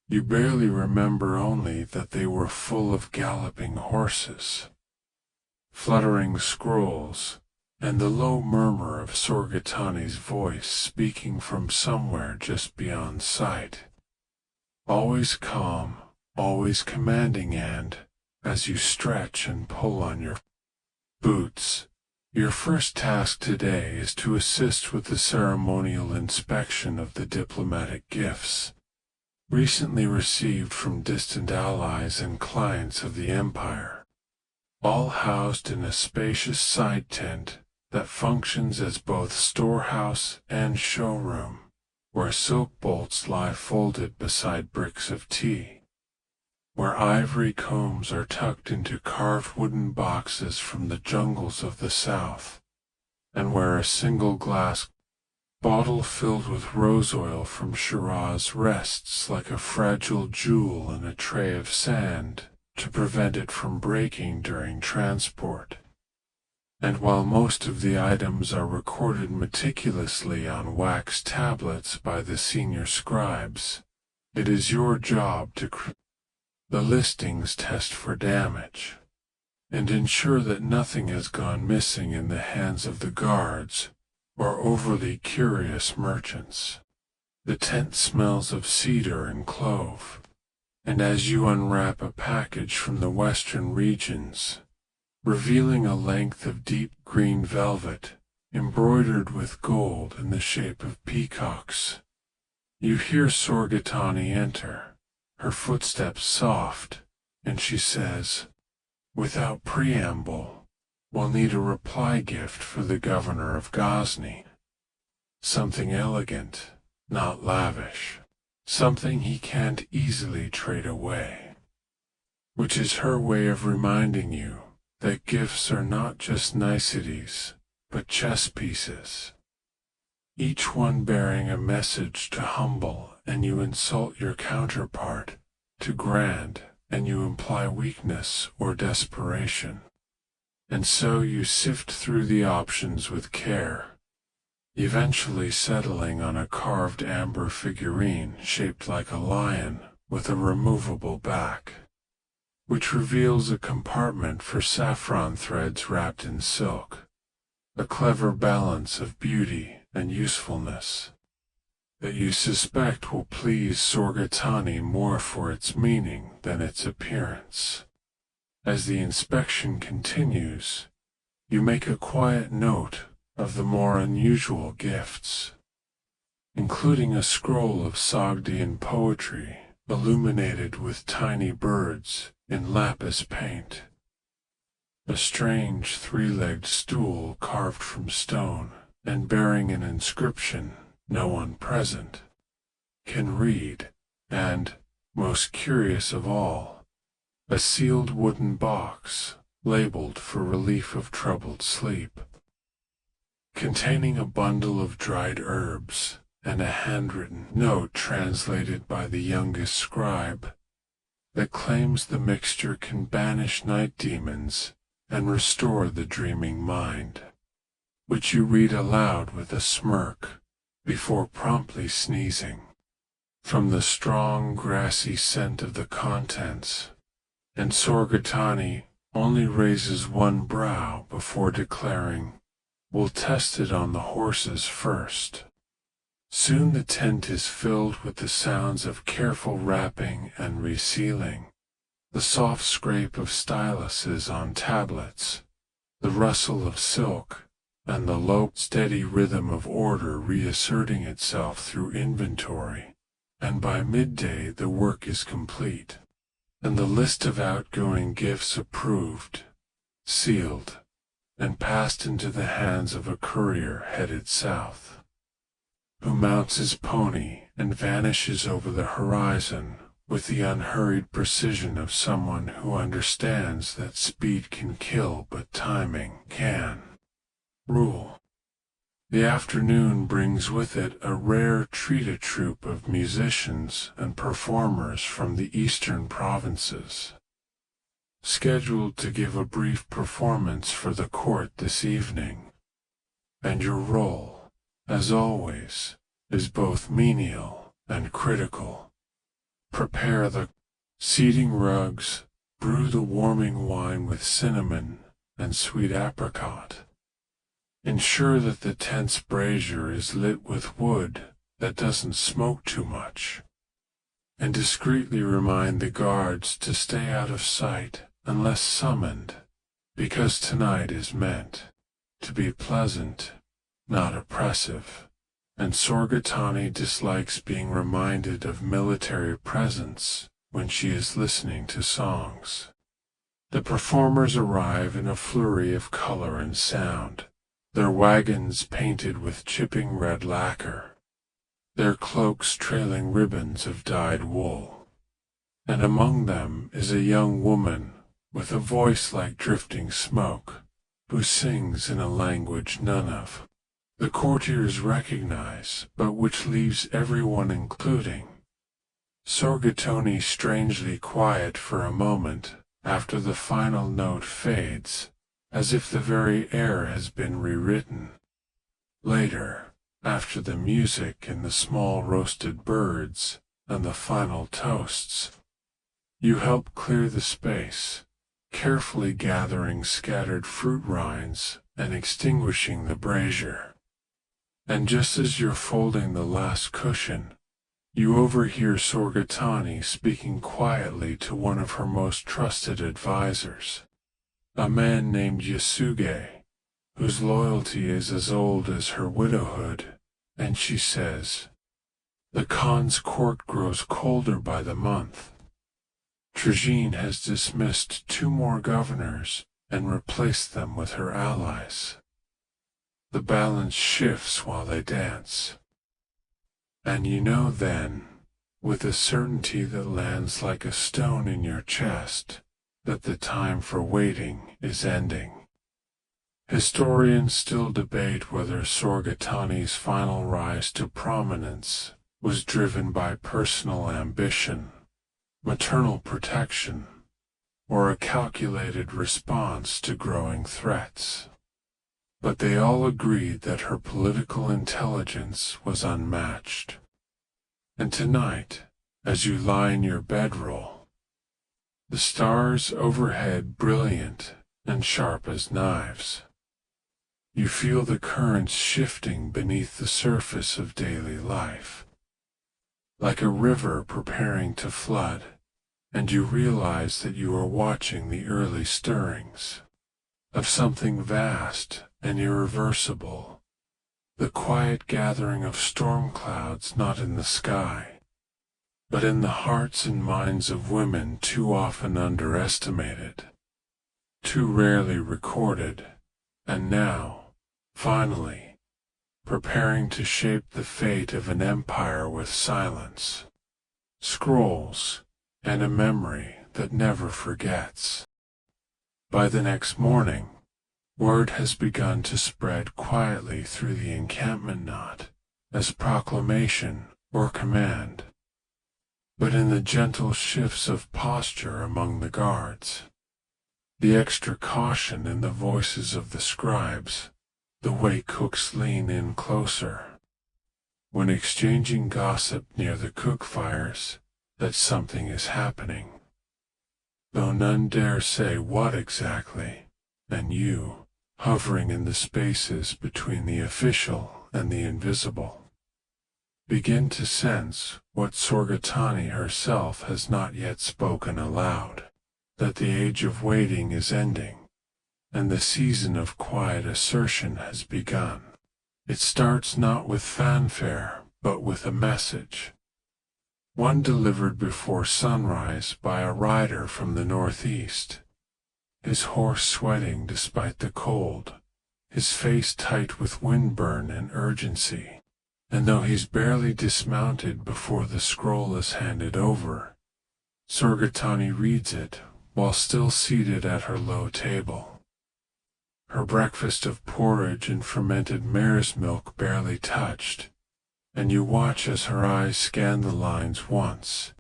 You barely remember only that they were full of galloping horses, fluttering scrolls, and the low murmur of Sorgatani's voice speaking from somewhere just beyond sight. Always calm, always commanding, and, as you stretch and pull on your boots, your first task today is to assist with the ceremonial inspection of the diplomatic gifts, recently received from distant allies and clients of the Empire, all housed in a spacious side tent that functions as both storehouse and showroom, where silk bolts lie folded beside bricks of tea, where ivory combs are tucked into carved wooden boxes from the jungles of the south, and where a single glass bottle filled with rose oil from Shiraz rests like a fragile jewel in a tray of sand to prevent it from breaking during transport. And while most of the items are recorded meticulously on wax tablets by the senior scribes, it is your job to the listings test for damage, and ensure that nothing has gone missing in the hands of the guards or overly curious merchants. The tent smells of cedar and clove, and as you unwrap a package from the western regions, revealing a length of deep green velvet embroidered with gold in the shape of peacocks, you hear Sorgatani enter, her footsteps soft, and she says, without preamble, "We'll need a reply gift for the governor of Ghazni. Something elegant, not lavish, something he can't easily trade away." Which is her way of reminding you that gifts are not just niceties, but chess pieces, each one bearing a message to humble, and you insult your counterpart, to grand, and you imply weakness or desperation. And so you sift through the options with care, eventually settling on a carved amber figurine shaped like a lion with a removable back, which reveals a compartment for saffron threads wrapped in silk, a clever balance of beauty and usefulness that you suspect will please Sorgatani more for its meaning than its appearance. As the inspection continues, you make a quiet note of the more unusual gifts, including a scroll of Sogdian poetry illuminated with tiny birds in lapis paint, a strange three-legged stool carved from stone and bearing an inscription no one present can read, and, most curious of all, a sealed wooden box labeled for relief of troubled sleep, containing a bundle of dried herbs and a handwritten note translated by the youngest scribe that claims the mixture can banish night demons and restore the dreaming mind, which you read aloud with a smirk before promptly sneezing from the strong grassy scent of the contents, and Sorgatani only raises one brow before declaring, "We'll test it on the horses first." Soon the tent is filled with the sounds of careful wrapping and resealing, the soft scrape of styluses on tablets, the rustle of silk, and the low, steady rhythm of order reasserting itself through inventory. And by midday the work is complete, and the list of outgoing gifts approved, sealed, and passed into the hands of a courier headed south, who mounts his pony and vanishes over the horizon with the unhurried precision of someone who understands that speed can kill but timing can rule. The afternoon brings with it a rare treat, a troupe of musicians and performers from the eastern provinces, scheduled to give a brief performance for the court this evening. And your role, as always, is both menial and critical. Prepare the seating rugs, brew the warming wine with cinnamon and sweet apricot. Ensure that the tent's brazier is lit with wood that doesn't smoke too much, and discreetly remind the guards to stay out of sight unless summoned, because tonight is meant to be pleasant, not oppressive, and Sorgatani dislikes being reminded of military presence when she is listening to songs. The performers arrive in a flurry of color and sound, their wagons painted with chipping red lacquer, their cloaks trailing ribbons of dyed wool. And among them is a young woman with a voice like drifting smoke, who sings in a language none of the courtiers recognize, but which leaves everyone, including Sorgatoni, strangely quiet for a moment after the final note fades, as if the very air has been rewritten. Later, after the music and the small roasted birds and the final toasts, you help clear the space, carefully gathering scattered fruit rinds and extinguishing the brazier. And just as you're folding the last cushion, you overhear Sorgatani speaking quietly to one of her most trusted advisors, a man named Yasuge, whose loyalty is as old as her widowhood, and she says, "The Khan's court grows colder by the month. Trajine has dismissed 2 more governors and replaced them with her allies. The balance shifts while they dance. And you know then, with a certainty that lands like a stone in your chest, that the time for waiting is ending." Historians still debate whether Sorgatani's final rise to prominence was driven by personal ambition, maternal protection, or a calculated response to growing threats. But they all agreed that her political intelligence was unmatched. And tonight, as you lie in your bedroll, the stars overhead brilliant and sharp as knives, you feel the currents shifting beneath the surface of daily life, like a river preparing to flood, and you realize that you are watching the early stirrings of something vast and irreversible, the quiet gathering of storm clouds not in the sky, but in the hearts and minds of women too often underestimated, too rarely recorded, and now, finally, preparing to shape the fate of an empire with silence, scrolls, and a memory that never forgets. By the next morning, word has begun to spread quietly through the encampment, not as proclamation or command, but in the gentle shifts of posture among the guards. the extra caution in the voices of the scribes, the way cooks lean in closer when exchanging gossip near the cook fires, that something is happening, though none dare say what exactly, and you, hovering in the spaces between the official and the invisible, begin to sense what Sorgatani herself has not yet spoken aloud, that the age of waiting is ending, and the season of quiet assertion has begun. It starts not with fanfare, but with a message, one delivered before sunrise by a rider from the northeast, his horse sweating despite the cold, his face tight with windburn and urgency. And though he's barely dismounted before the scroll is handed over, Sorgatani reads it while still seated at her low table. Her breakfast of porridge and fermented mare's milk barely touched, and you watch as her eyes scan the lines once,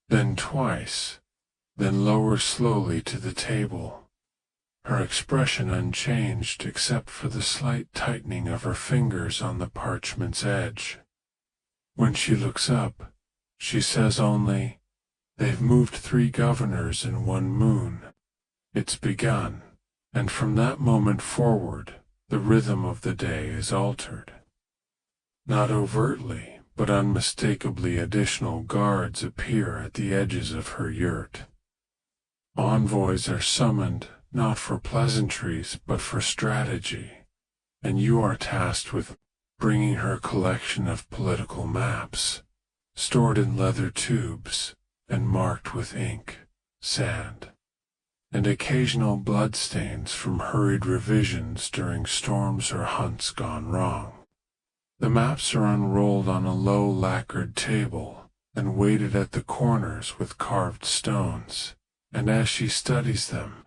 then twice, then lower slowly to the table, her expression unchanged except for the slight tightening of her fingers on the parchment's edge. When she looks up, she says only, "They've moved 3 governors in 1 moon. It's begun." And from that moment forward, the rhythm of the day is altered. Not overtly, but unmistakably additional guards appear at the edges of her yurt. Envoys are summoned, not for pleasantries, but for strategy, and you are tasked with bringing her collection of political maps, stored in leather tubes, and marked with ink, sand, and occasional bloodstains from hurried revisions during storms or hunts gone wrong. The maps are unrolled on a low lacquered table and weighted at the corners with carved stones, and as she studies them,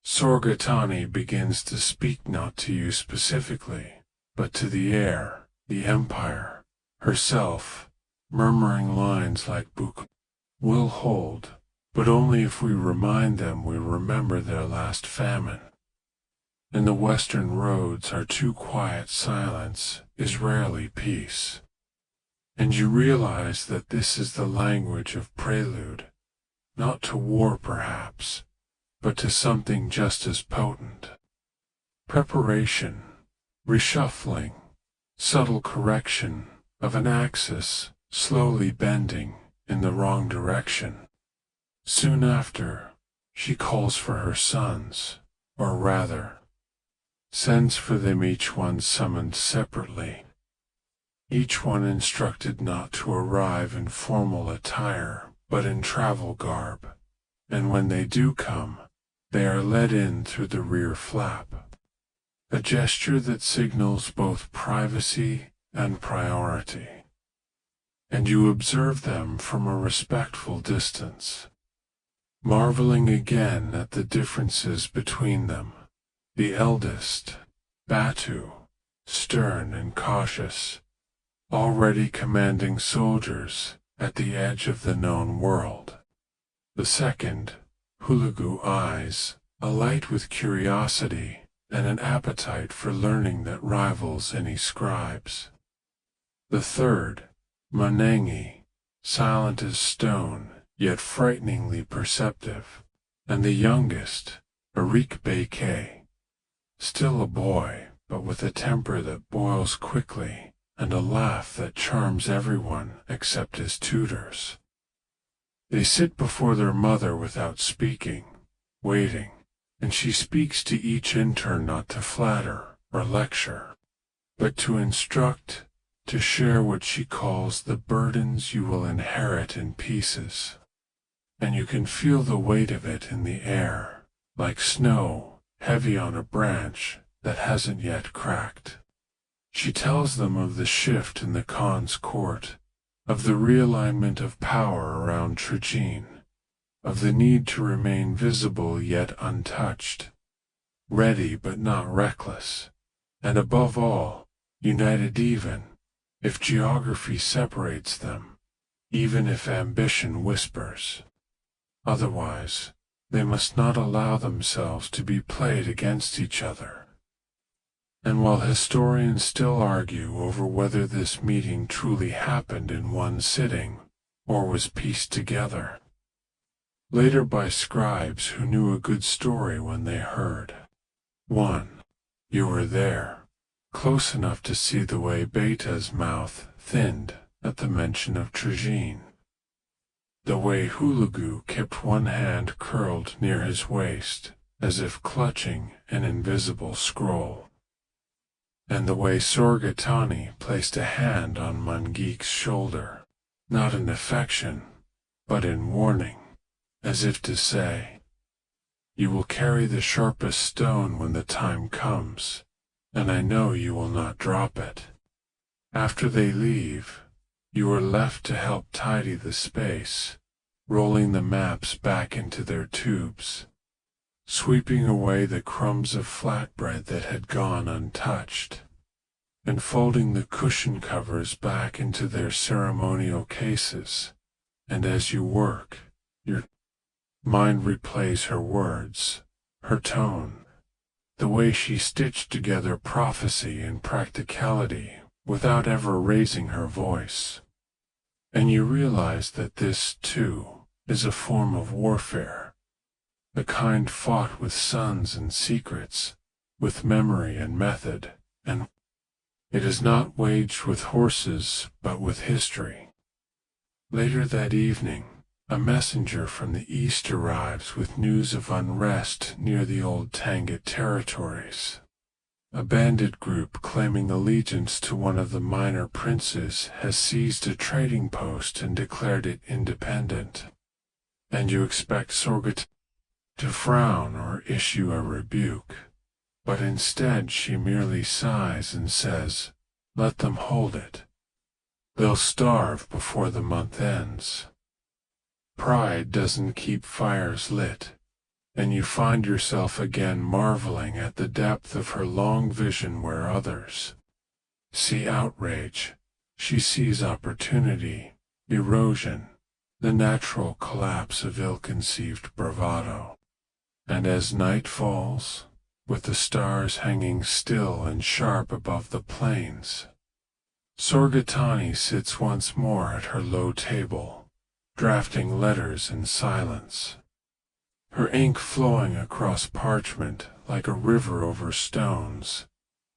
Sorgatani begins to speak not to you specifically, but to the air, the empire, herself, murmuring lines like "Book will hold, but only if we remind them we remember their last famine." And the western roads are too quiet. Silence is rarely peace. And you realize that this is the language of prelude, not to war perhaps, but to something just as potent. Preparation, reshuffling, subtle correction of an axis slowly bending in the wrong direction. Soon after, she calls for her sons, or rather, sends for them, each one summoned separately, each one instructed not to arrive in formal attire, but in travel garb, and when they do come, they are led in through the rear flap, a gesture that signals both privacy and priority. And you observe them from a respectful distance, marveling again at the differences between them. The eldest, Batu, stern and cautious, already commanding soldiers at the edge of the known world. The second, Hulagu, eyes, alight with curiosity and an appetite for learning that rivals any scribe's. The third, Manengi, silent as stone, yet frighteningly perceptive. And the youngest, Arik Beke, still a boy, but with a temper that boils quickly and a laugh that charms everyone except his tutors. They sit before their mother without speaking, waiting, and she speaks to each in turn, not to flatter or lecture, but to instruct, to share what she calls the burdens you will inherit in pieces. And you can feel the weight of it in the air, like snow heavy on a branch that hasn't yet cracked. She tells them of the shift in the Khan's court, of the realignment of power around Trajine, of the need to remain visible yet untouched, ready but not reckless, and above all, united even if geography separates them, even if ambition whispers. Otherwise, They must not allow themselves to be played against each other. And while historians still argue over whether this meeting truly happened in one sitting, or was pieced together later by scribes who knew a good story when they heard one, you were there, close enough to see the way Beta's mouth thinned at the mention of Trajine, the way Hulagu kept one hand curled near his waist, as if clutching an invisible scroll, and the way Sorgatani placed a hand on Mungik's shoulder, not in affection, but in warning, as if to say, you will carry the sharpest stone when the time comes, and I know you will not drop it. After they leave, you are left to help tidy the space, rolling the maps back into their tubes, sweeping away the crumbs of flatbread that had gone untouched, and folding the cushion covers back into their ceremonial cases. And as you work, your mind replays her words, her tone, the way she stitched together prophecy and practicality without ever raising her voice. And you realize that this, too, is a form of warfare, the kind fought with suns and secrets, with memory and method, and it is not waged with horses, but with history. Later that evening, a messenger from the east arrives with news of unrest near the old Tangut territories. A bandit group claiming allegiance to one of the minor princes has seized a trading post and declared it independent. And you expect Sorgat to frown or issue a rebuke, but instead she merely sighs and says, let them hold it. They'll starve before the month ends. Pride doesn't keep fires lit, and you find yourself again marveling at the depth of her long vision where others see outrage. She sees opportunity, erosion, the natural collapse of ill-conceived bravado. And as night falls, with the stars hanging still and sharp above the plains, Sorgatani sits once more at her low table, drafting letters in silence, her ink flowing across parchment like a river over stones,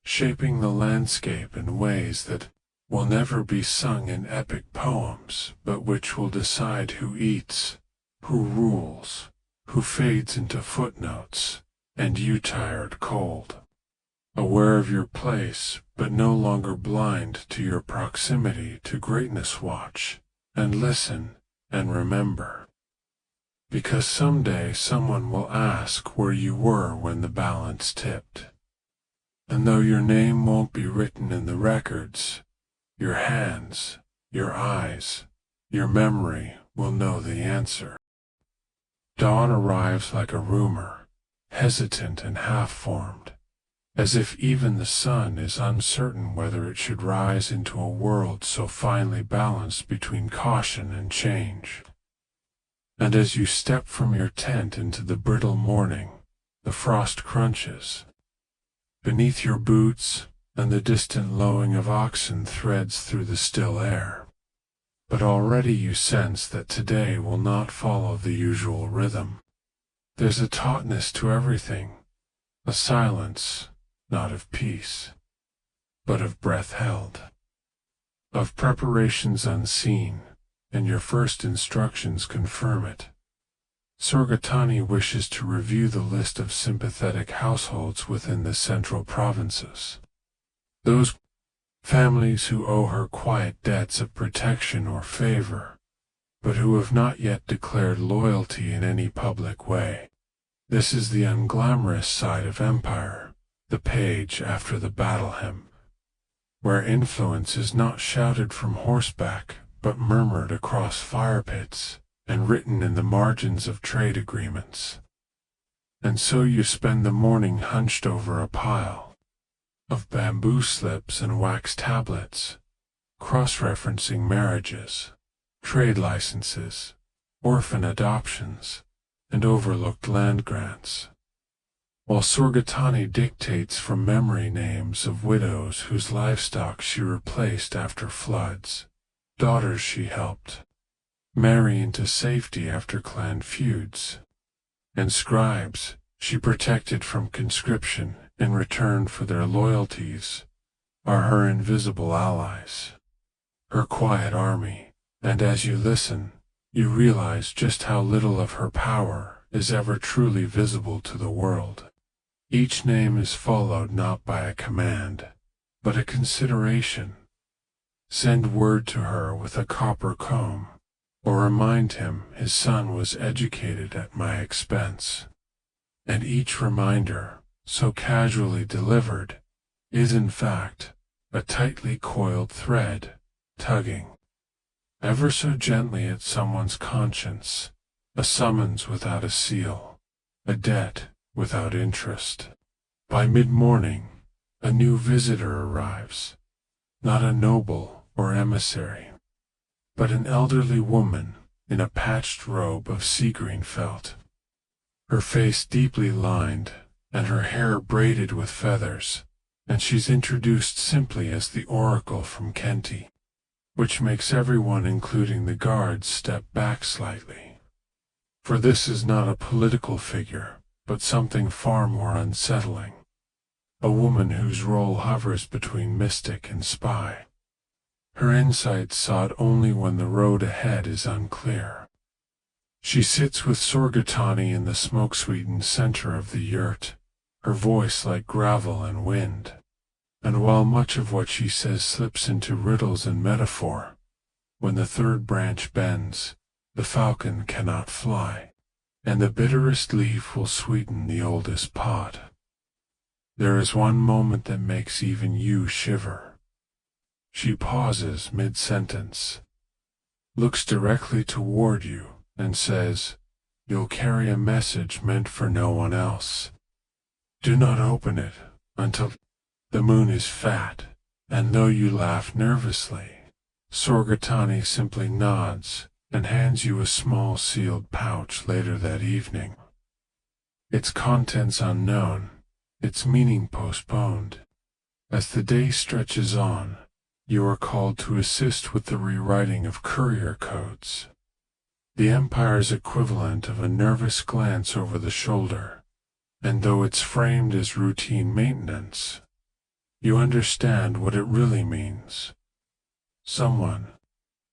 shaping the landscape in ways that will never be sung in epic poems, but which will decide who eats, who rules, who fades into footnotes, and you tired cold, aware of your place, but no longer blind to your proximity to greatness. Watch, and listen, and remember. Because someday someone will ask where you were when the balance tipped. And though your name won't be written in the records, your hands, your eyes, your memory will know the answer. Dawn arrives like a rumor, hesitant and half-formed, as if even the sun is uncertain whether it should rise into a world so finely balanced between caution and change. And as you step from your tent into the brittle morning, the frost crunches beneath your boots, and the distant lowing of oxen threads through the still air. But already you sense that today will not follow the usual rhythm. There's a tautness to everything, a silence, not of peace, but of breath held, of preparations unseen, and your first instructions confirm it. Sorgatani wishes to review the list of sympathetic households within the central provinces. Those families who owe her quiet debts of protection or favor, but who have not yet declared loyalty in any public way. This is the unglamorous side of empire, the page after the battle hymn, where influence is not shouted from horseback, but murmured across fire pits, and written in the margins of trade agreements. And so you spend the morning hunched over a pile of bamboo slips and wax tablets, cross-referencing marriages, trade licenses, orphan adoptions, and overlooked land grants, while Sorgatani dictates from memory names of widows whose livestock she replaced after floods, daughters she helped marry into safety after clan feuds, and scribes she protected from conscription in return for their loyalties, are her invisible allies, her quiet army. And as you listen, you realize just how little of her power is ever truly visible to the world. Each name is followed not by a command, but a consideration. Send word to her with a copper comb, or remind him his son was educated at my expense. And each reminder, so casually delivered, is in fact a tightly coiled thread, tugging ever so gently at someone's conscience, a summons without a seal, a debt without interest. By mid-morning, a new visitor arrives, not a noble or emissary, but an elderly woman in a patched robe of sea-green felt, her face deeply lined and her hair braided with feathers, and she's introduced simply as the Oracle from Kenti, which makes everyone, including the guards, step back slightly. For this is not a political figure, but something far more unsettling. A woman whose role hovers between mystic and spy. Her insights sought only when the road ahead is unclear. She sits with Sorgatani in the smoke-sweetened center of the yurt, her voice like gravel and wind. And while much of what she says slips into riddles and metaphor, when the third branch bends, the falcon cannot fly, and the bitterest leaf will sweeten the oldest pod. There is one moment that makes even you shiver. She pauses mid-sentence, looks directly toward you, and says, "You'll carry a message meant for no one else. Do not open it until..." The moon is fat, and though you laugh nervously, Sorgatani simply nods and hands you a small sealed pouch later that evening. Its contents unknown, its meaning postponed. As the day stretches on, you are called to assist with the rewriting of courier codes, the Empire's equivalent of a nervous glance over the shoulder, and though it's framed as routine maintenance, you understand what it really means. Someone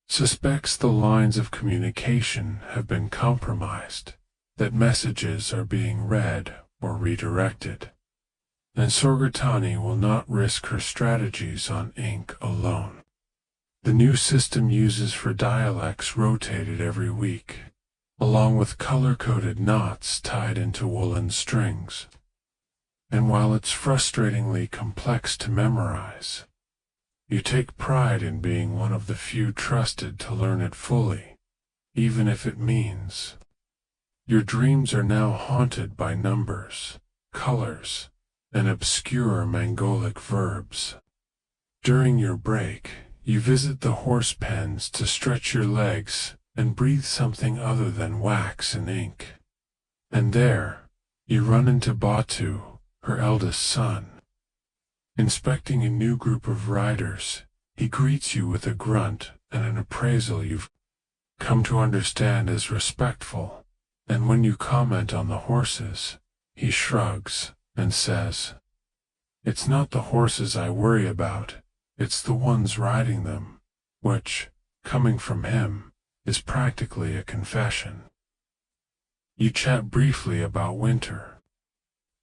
suspects the lines of communication have been compromised, that messages are being read or redirected, and Sorgatani will not risk her strategies on ink alone. The new system uses for dialects rotated every week, along with color-coded knots tied into woolen strings. And while it's frustratingly complex to memorize, you take pride in being one of the few trusted to learn it fully, even if it means your dreams are now haunted by numbers, colors, and obscure Mongolic verbs. During your break, you visit the horse pens to stretch your legs and breathe something other than wax and ink. And there, you run into Batu, her eldest son. Inspecting a new group of riders, he greets you with a grunt and an appraisal you've come to understand as respectful, and when you comment on the horses, he shrugs and says, "It's not the horses I worry about, it's the ones riding them," which, coming from him, is practically a confession. You chat briefly about winter.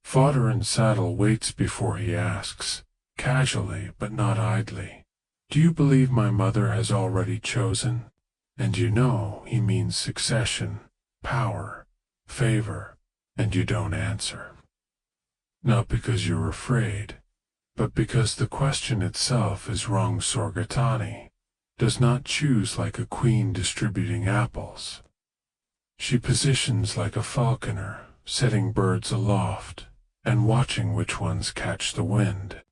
Fodder and saddle waits before he asks, casually but not idly, "Do you believe my mother has already chosen?" And you know he means succession, power, favor, and you don't answer. Not because you're afraid, but because the question itself is wrong. Sorgatani does not choose like a queen distributing apples. She positions like a falconer, setting birds aloft, and watching which ones catch the wind.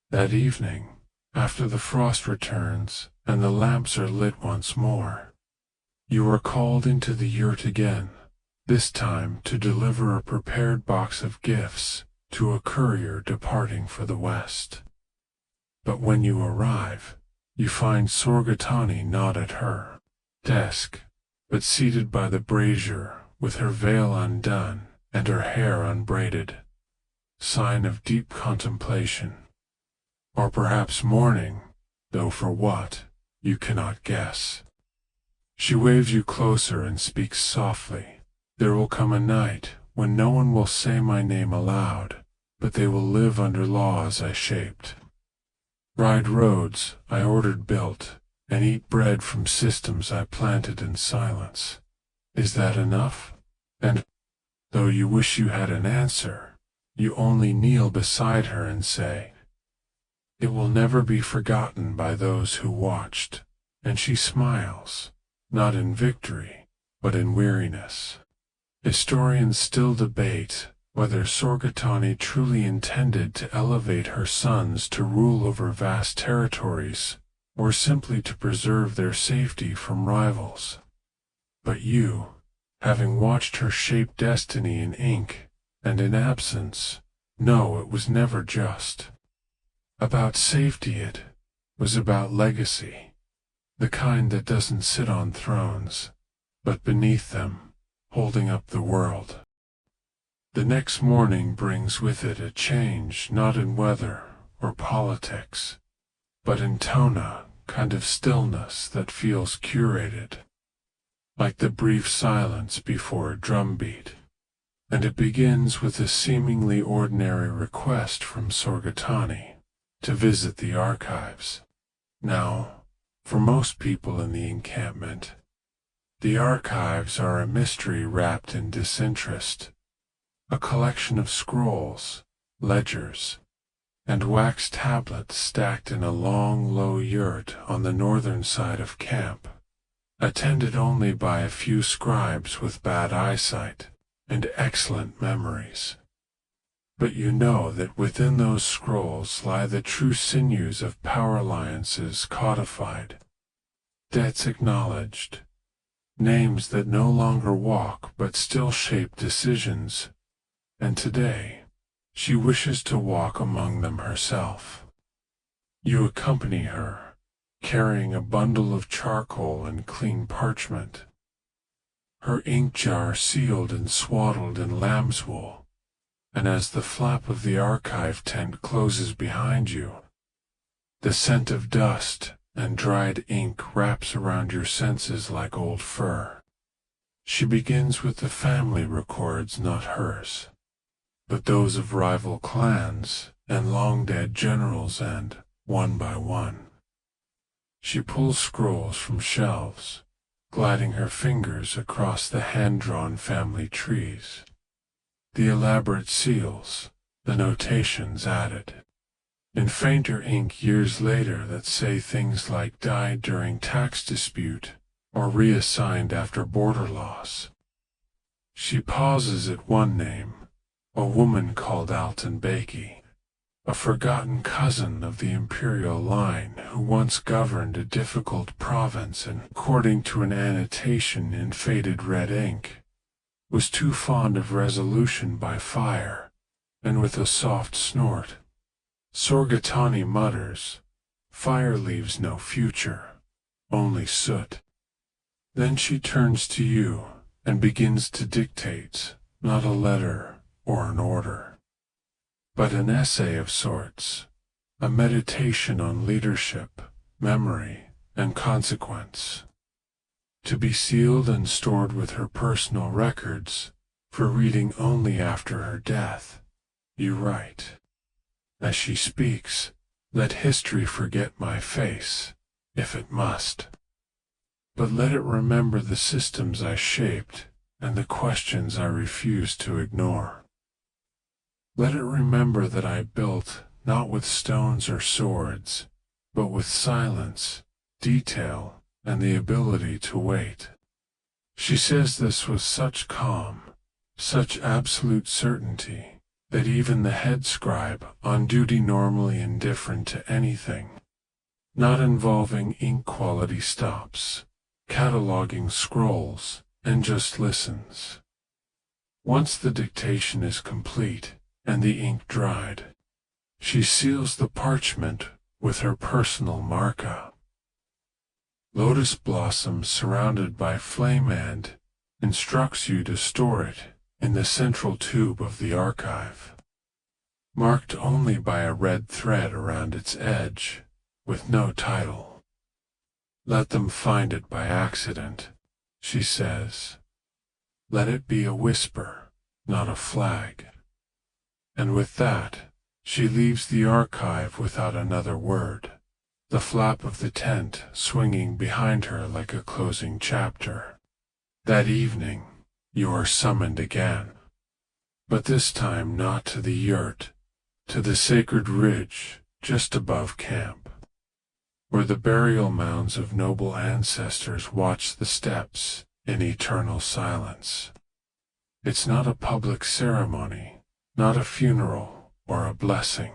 That evening, after the frost returns and the lamps are lit once more, you are called into the yurt again, this time to deliver a prepared box of gifts to a courier departing for the west. But when you arrive, you find Sorgatani not at her desk, but seated by the brazier with her veil undone and her hair unbraided, sign of deep contemplation. Or perhaps mourning, though for what, you cannot guess. She waves you closer and speaks softly. There will come a night when no one will say my name aloud, but they will live under laws I shaped. Ride roads I ordered built, and eat bread from systems I planted in silence. Is that enough? And, though you wish you had an answer, you only kneel beside her and say, "It will never be forgotten by those who watched," and she smiles, not in victory, but in weariness. Historians still debate whether Sorgatani truly intended to elevate her sons to rule over vast territories, or simply to preserve their safety from rivals. But you, having watched her shape destiny in ink and in absence, know it was never just about safety. It was about legacy, the kind that doesn't sit on thrones, but beneath them, holding up the world. The next morning brings with it a change not in weather or politics, but in tone, a kind of stillness that feels curated, like the brief silence before a drumbeat. And it begins with a seemingly ordinary request from Sorgatani to visit the archives. Now, for most people in the encampment, the archives are a mystery wrapped in disinterest, a collection of scrolls, ledgers, and wax tablets stacked in a long, low yurt on the northern side of camp, attended only by a few scribes with bad eyesight and excellent memories. But you know that within those scrolls lie the true sinews of power alliances codified, debts acknowledged, names that no longer walk but still shape decisions, and today, she wishes to walk among them herself. You accompany her, carrying a bundle of charcoal and clean parchment, her ink jar sealed and swaddled in lamb's wool, and as the flap of the archive tent closes behind you, the scent of dust and dried ink wraps around your senses like old fur. She begins with the family records, not hers, but those of rival clans and long-dead generals, and, one by one, she pulls scrolls from shelves, gliding her fingers across the hand-drawn family trees, the elaborate seals, the notations added in fainter ink years later that say things like died during tax dispute or reassigned after border loss. She pauses at one name, a woman called Alton Bakey, a forgotten cousin of the imperial line who once governed a difficult province and, according to an annotation in faded red ink, was too fond of resolution by fire, and with a soft snort, Sorgatani mutters, "Fire leaves no future, only soot." Then she turns to you and begins to dictate, not a letter or an order, but an essay of sorts, a meditation on leadership, memory, and consequence, to be sealed and stored with her personal records, for reading only after her death. You write, as she speaks, "Let history forget my face, if it must. But let it remember the systems I shaped and the questions I refused to ignore. Let it remember that I built not with stones or swords, but with silence, detail, and the ability to wait." She says this with such calm, such absolute certainty, that even the head scribe, on duty normally indifferent to anything not involving ink quality, stops, cataloging scrolls, and just listens. Once the dictation is complete and the ink dried, she seals the parchment with her personal marka. Lotus blossoms surrounded by flame and instructs you to store it in the central tube of the archive, marked only by a red thread around its edge, with no title. Let them find it by accident, she says. Let it be a whisper, not a flag. And with that, she leaves the archive without another word, the flap of the tent swinging behind her like a closing chapter. That evening, you are summoned again. But this time not to the yurt, to the sacred ridge just above camp, where the burial mounds of noble ancestors watch the steps in eternal silence. It's not a public ceremony, not a funeral or a blessing.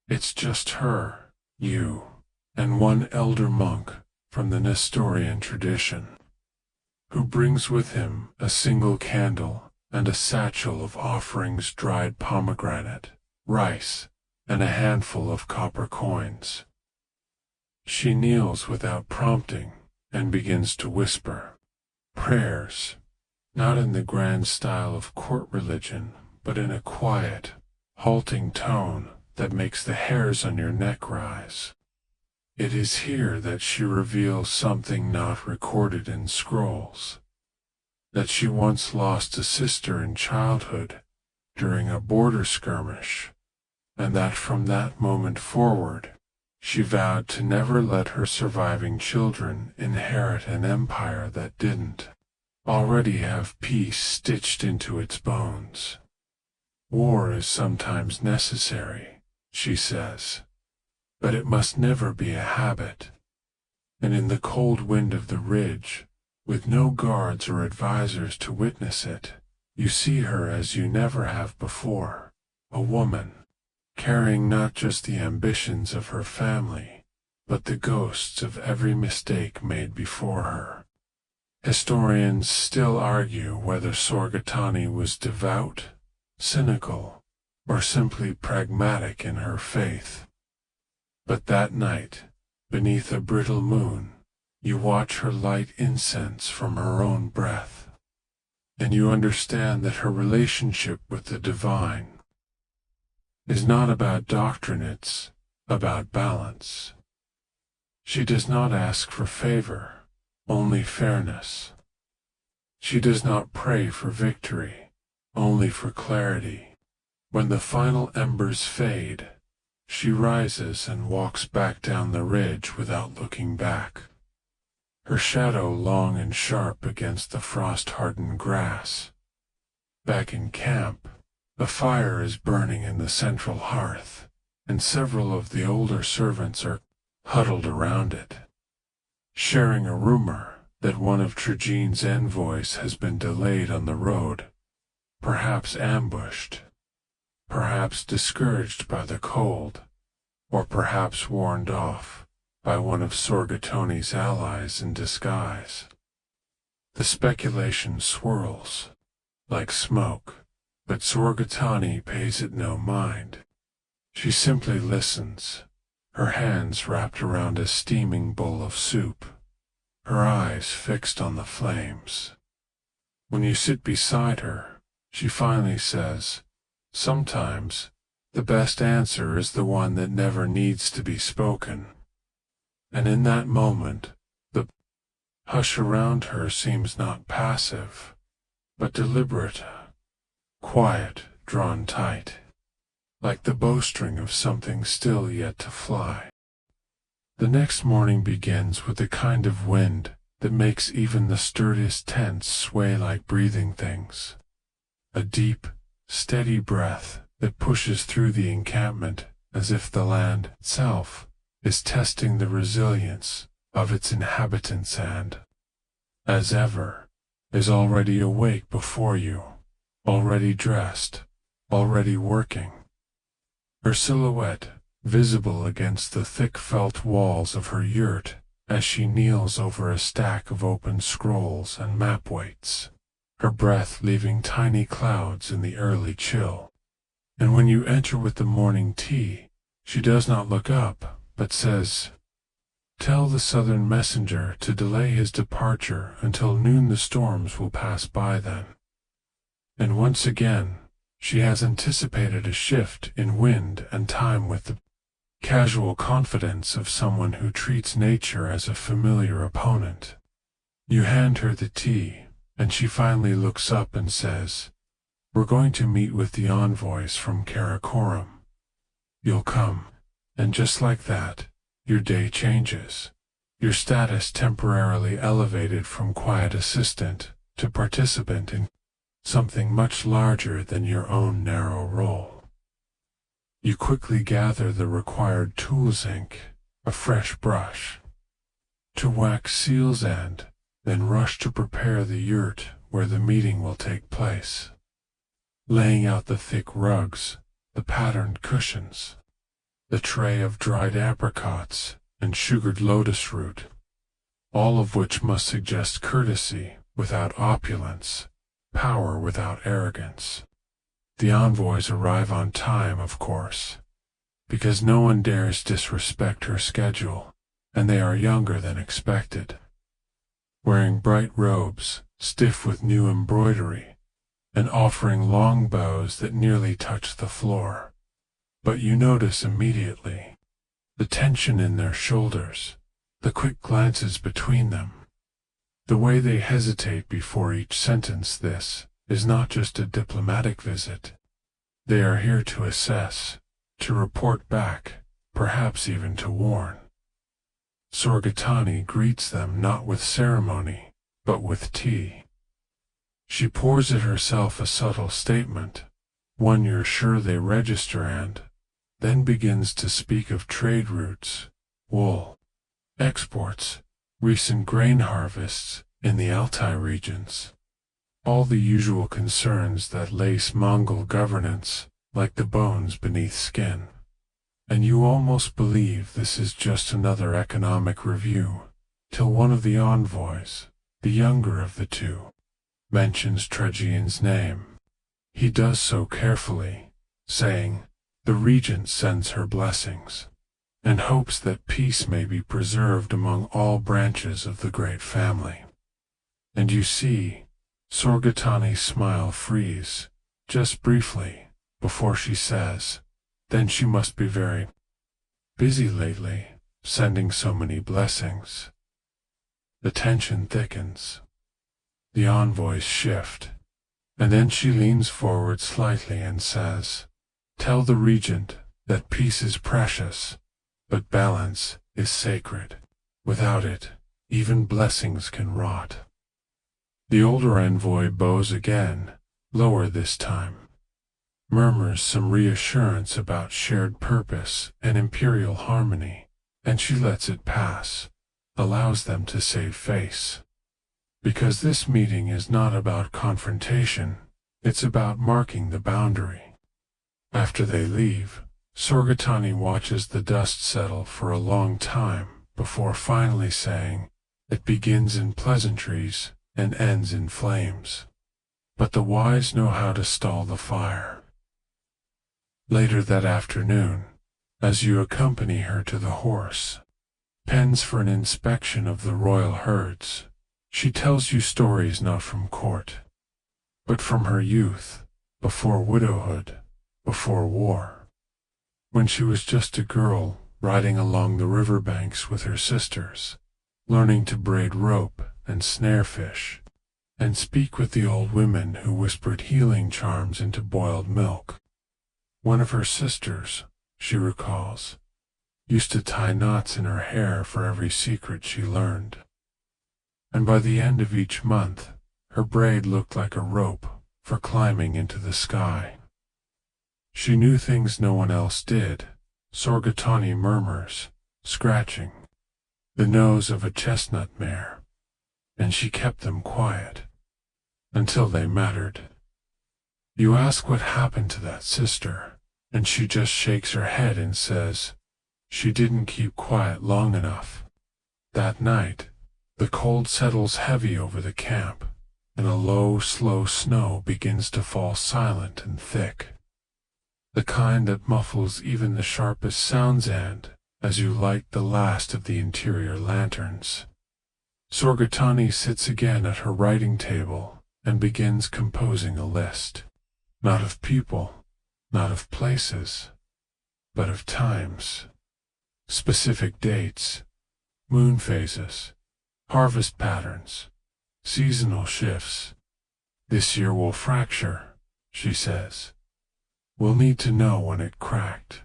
It's just her, you, and one elder monk from the Nestorian tradition, who brings with him a single candle and a satchel of offerings, dried pomegranate, rice, and a handful of copper coins. She kneels without prompting and begins to whisper prayers, not in the grand style of court religion, but in a quiet, halting tone that makes the hairs on your neck rise. It is here that she reveals something not recorded in scrolls, that she once lost a sister in childhood during a border skirmish, and that from that moment forward, she vowed to never let her surviving children inherit an empire that didn't already have peace stitched into its bones. War is sometimes necessary, she says, but it must never be a habit. And in the cold wind of the ridge, with no guards or advisors to witness it, you see her as you never have before, a woman, carrying not just the ambitions of her family, but the ghosts of every mistake made before her. Historians still argue whether Sorgatani was devout, cynical, or simply pragmatic in her faith. But that night, beneath a brittle moon, you watch her light incense from her own breath, and you understand that her relationship with the divine is not about doctrine, it's about balance. She does not ask for favor, only fairness. She does not pray for victory, only for clarity. When the final embers fade, she rises and walks back down the ridge without looking back, her shadow long and sharp against the frost-hardened grass. Back in camp, a fire is burning in the central hearth, and several of the older servants are huddled around it, sharing a rumor that one of Trajine's envoys has been delayed on the road, perhaps ambushed, perhaps discouraged by the cold, or perhaps warned off by one of Sorgatoni's allies in disguise. The speculation swirls like smoke, but Sorgatani pays it no mind. She simply listens, her hands wrapped around a steaming bowl of soup, her eyes fixed on the flames. When you sit beside her, she finally says, "Sometimes, the best answer is the one that never needs to be spoken." And in that moment, the hush around her seems not passive, but deliberate, quiet, drawn tight, like the bowstring of something still yet to fly. The next morning begins with a kind of wind that makes even the sturdiest tents sway like breathing things. A deep, steady breath that pushes through the encampment as if the land itself is testing the resilience of its inhabitants and, as ever, is already awake before you, already dressed, already working. Her silhouette visible against the thick felt walls of her yurt as she kneels over a stack of open scrolls and map weights, her breath leaving tiny clouds in the early chill. And when you enter with the morning tea, she does not look up, but says, "Tell the southern messenger to delay his departure until noon. The storms will pass by then." And once again, she has anticipated a shift in wind and time with the casual confidence of someone who treats nature as a familiar opponent. You hand her the tea, and she finally looks up and says, "We're going to meet with the envoys from Karakoram. You'll come." And just like that, your day changes. Your status temporarily elevated from quiet assistant to participant in something much larger than your own narrow role. You quickly gather the required tools: ink, a fresh brush, to wax seals, and then rush to prepare the yurt where the meeting will take place. Laying out the thick rugs, the patterned cushions, the tray of dried apricots and sugared lotus root, all of which must suggest courtesy without opulence, power without arrogance. The envoys arrive on time, of course, because no one dares disrespect her schedule, and they are younger than expected, wearing bright robes, stiff with new embroidery, and offering long bows that nearly touch the floor. But you notice immediately the tension in their shoulders, the quick glances between them, the way they hesitate before each sentence. This is not just a diplomatic visit. They are here to assess, to report back, perhaps even to warn. Sorgatani greets them not with ceremony, but with tea. She pours it herself, a subtle statement, one you're sure they register, and then begins to speak of trade routes, wool, exports, recent grain harvests in the Altai regions. All the usual concerns that lace Mongol governance like the bones beneath skin. And you almost believe this is just another economic review, till one of the envoys, the younger of the two, mentions Tregian's name. He does so carefully, saying, "The regent sends her blessings," and hopes that peace may be preserved among all branches of the great family. And you see Sorgatani's smile freeze, just briefly, before she says, "Then she must be very busy lately, sending so many blessings." The tension thickens. The envoys shift, and then she leans forward slightly and says, "Tell the regent that peace is precious, but balance is sacred. Without it, even blessings can rot." The older envoy bows again, lower this time, murmurs some reassurance about shared purpose and imperial harmony, and she lets it pass, allows them to save face. Because this meeting is not about confrontation, it's about marking the boundary. After they leave, Sorgatani watches the dust settle for a long time before finally saying, "It begins in pleasantries and ends in flames. But the wise know how to stall the fire." Later that afternoon, as you accompany her to the horse pens for an inspection of the royal herds, she tells you stories not from court, but from her youth, before widowhood, before war, when she was just a girl riding along the riverbanks with her sisters, learning to braid rope and snare fish, and speak with the old women who whispered healing charms into boiled milk. One of her sisters, she recalls, used to tie knots in her hair for every secret she learned. And by the end of each month, her braid looked like a rope for climbing into the sky. She knew things no one else did, Sorgatani murmurs, scratching the nose of a chestnut mare, and she kept them quiet until they mattered. You ask what happened to that sister, and she just shakes her head and says, "She didn't keep quiet long enough." That night, the cold settles heavy over the camp. and a low, slow snow begins to fall silent and thick. The kind that muffles even the sharpest sounds and, as you light the last of the interior lanterns, Sorgatani sits again at her writing table and begins composing a list. Not of people, not of places, but of times. Specific dates, moon phases, harvest patterns, seasonal shifts. This year will fracture, she says. We'll need to know when it cracked.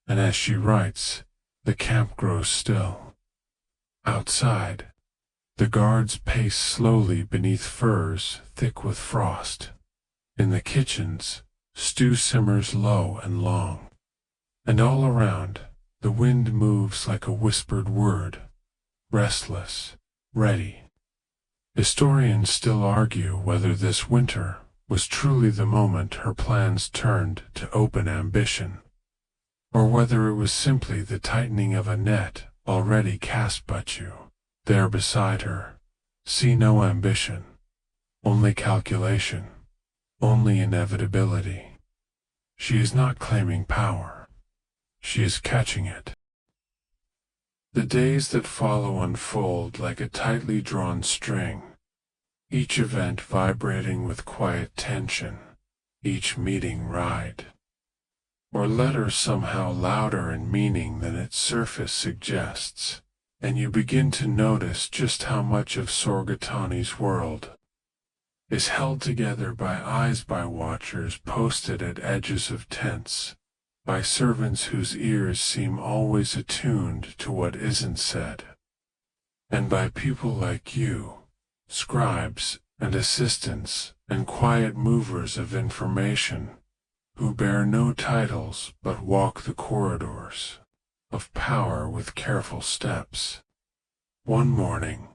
And as she writes, the camp grows still. Outside, the guards pace slowly beneath furs thick with frost. In the kitchens, stew simmers low and long. And all around, the wind moves like a whispered word, restless, ready. Historians still argue whether this winter was truly the moment her plans turned to open ambition, or whether it was simply the tightening of a net already cast. But you, there beside her, see no ambition, only calculation, only inevitability. She is not claiming power. She is catching it. The days that follow unfold like a tightly drawn string, each event vibrating with quiet tension, each meeting ride, or letter somehow louder in meaning than its surface suggests, and you begin to notice just how much of Sorgatani's world is held together by eyes, by watchers posted at edges of tents, by servants whose ears seem always attuned to what isn't said, and by people like you, scribes and assistants and quiet movers of information, who bear no titles but walk the corridors of power with careful steps. One morning,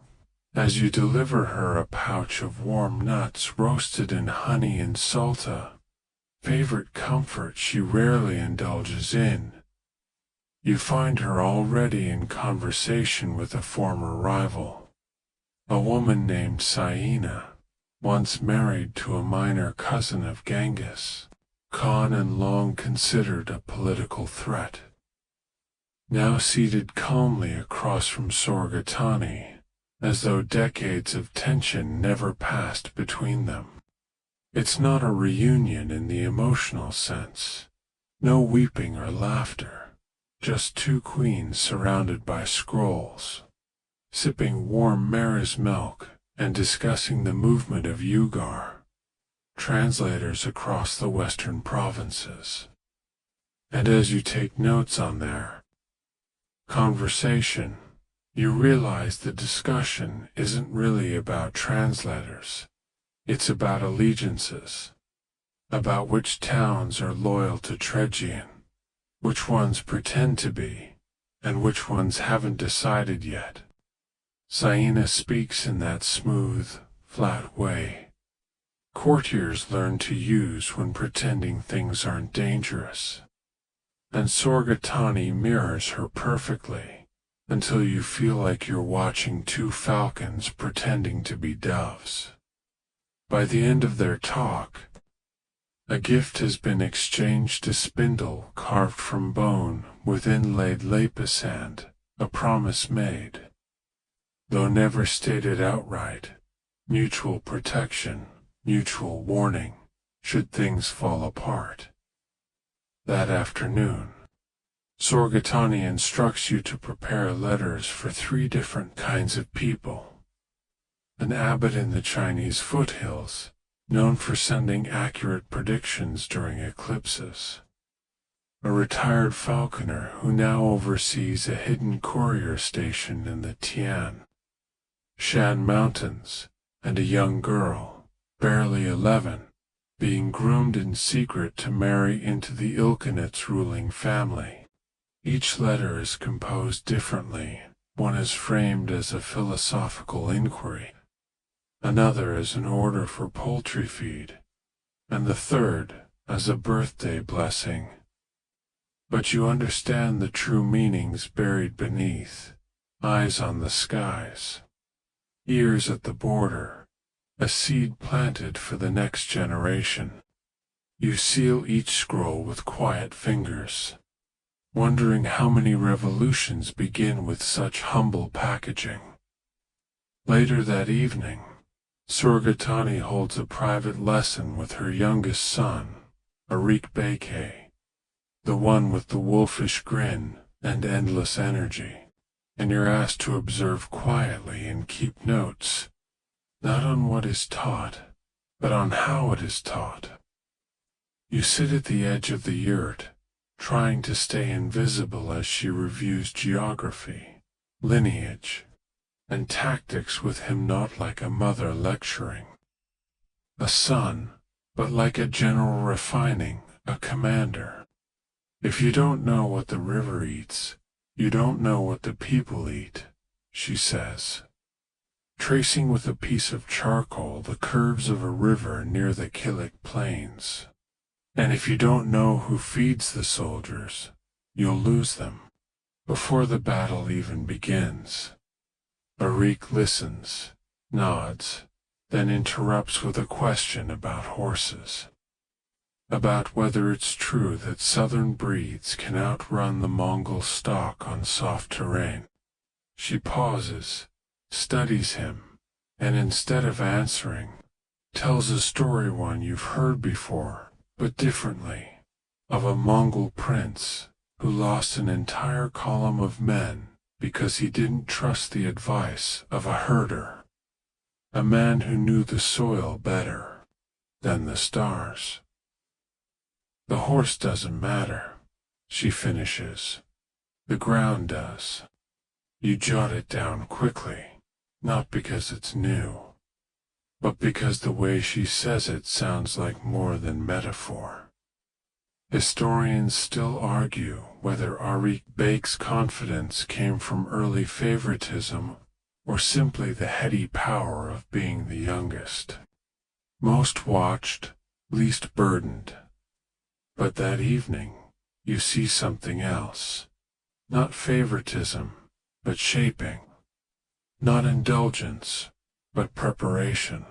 as you deliver her a pouch of warm nuts roasted in honey and salta, favorite comfort she rarely indulges in, you find her already in conversation with a former rival, a woman named Saina, once married to a minor cousin of Genghis Khan and long considered a political threat. Now seated calmly across from Sorgatani, as though decades of tension never passed between them. It's not a reunion in the emotional sense. No weeping or laughter. Just two queens surrounded by scrolls, sipping warm mare's milk and discussing the movement of Ugar, translators across the western provinces. And as you take notes on their conversation, you realize the discussion isn't really about translators. It's about allegiances, about which towns are loyal to Tregian, which ones pretend to be, and which ones haven't decided yet. Saina speaks in that smooth, flat way courtiers learn to use when pretending things aren't dangerous. And Sorgatani mirrors her perfectly, until you feel like you're watching two falcons pretending to be doves. By the end of their talk, a gift has been exchanged, a spindle carved from bone with inlaid lapis and a promise made, though never stated outright, mutual protection, mutual warning, should things fall apart. That afternoon, Sorgatani instructs you to prepare letters for 3 different kinds of people. An abbot in the Chinese foothills, known for sending accurate predictions during eclipses. A retired falconer who now oversees a hidden courier station in the Tian Shan Mountains, and a young girl, barely 11, being groomed in secret to marry into the Ilkhanate ruling family. Each letter is composed differently. One is framed as a philosophical inquiry, another as an order for poultry feed, and the third as a birthday blessing. But you understand the true meanings buried beneath, eyes on the skies, ears at the border, a seed planted for the next generation. You seal each scroll with quiet fingers, wondering how many revolutions begin with such humble packaging. Later that evening, Surgatani holds a private lesson with her youngest son, Arik Beke, the one with the wolfish grin and endless energy, and you're asked to observe quietly and keep notes, not on what is taught, but on how it is taught. You sit at the edge of the yurt, trying to stay invisible as she reviews geography, lineage, and tactics with him, not like a mother lecturing a son, but like a general refining a commander. If you don't know what the river eats, you don't know what the people eat, she says, tracing with a piece of charcoal the curves of a river near the Kilik Plains. And if you don't know who feeds the soldiers, you'll lose them before the battle even begins. Arik listens, nods, then interrupts with a question about horses. About whether it's true that southern breeds can outrun the Mongol stock on soft terrain. She pauses, studies him, and instead of answering, tells a story, one you've heard before, but differently, of a Mongol prince who lost an entire column of men because he didn't trust the advice of a herder, a man who knew the soil better than the stars. The horse doesn't matter, she finishes. The ground does. You jot it down quickly, not because it's new, but because the way she says it sounds like more than metaphor. Historians still argue whether Arik Beke's confidence came from early favoritism or simply the heady power of being the youngest. Most watched, least burdened. But that evening, you see something else. Not favoritism, but shaping. Not indulgence, but preparation.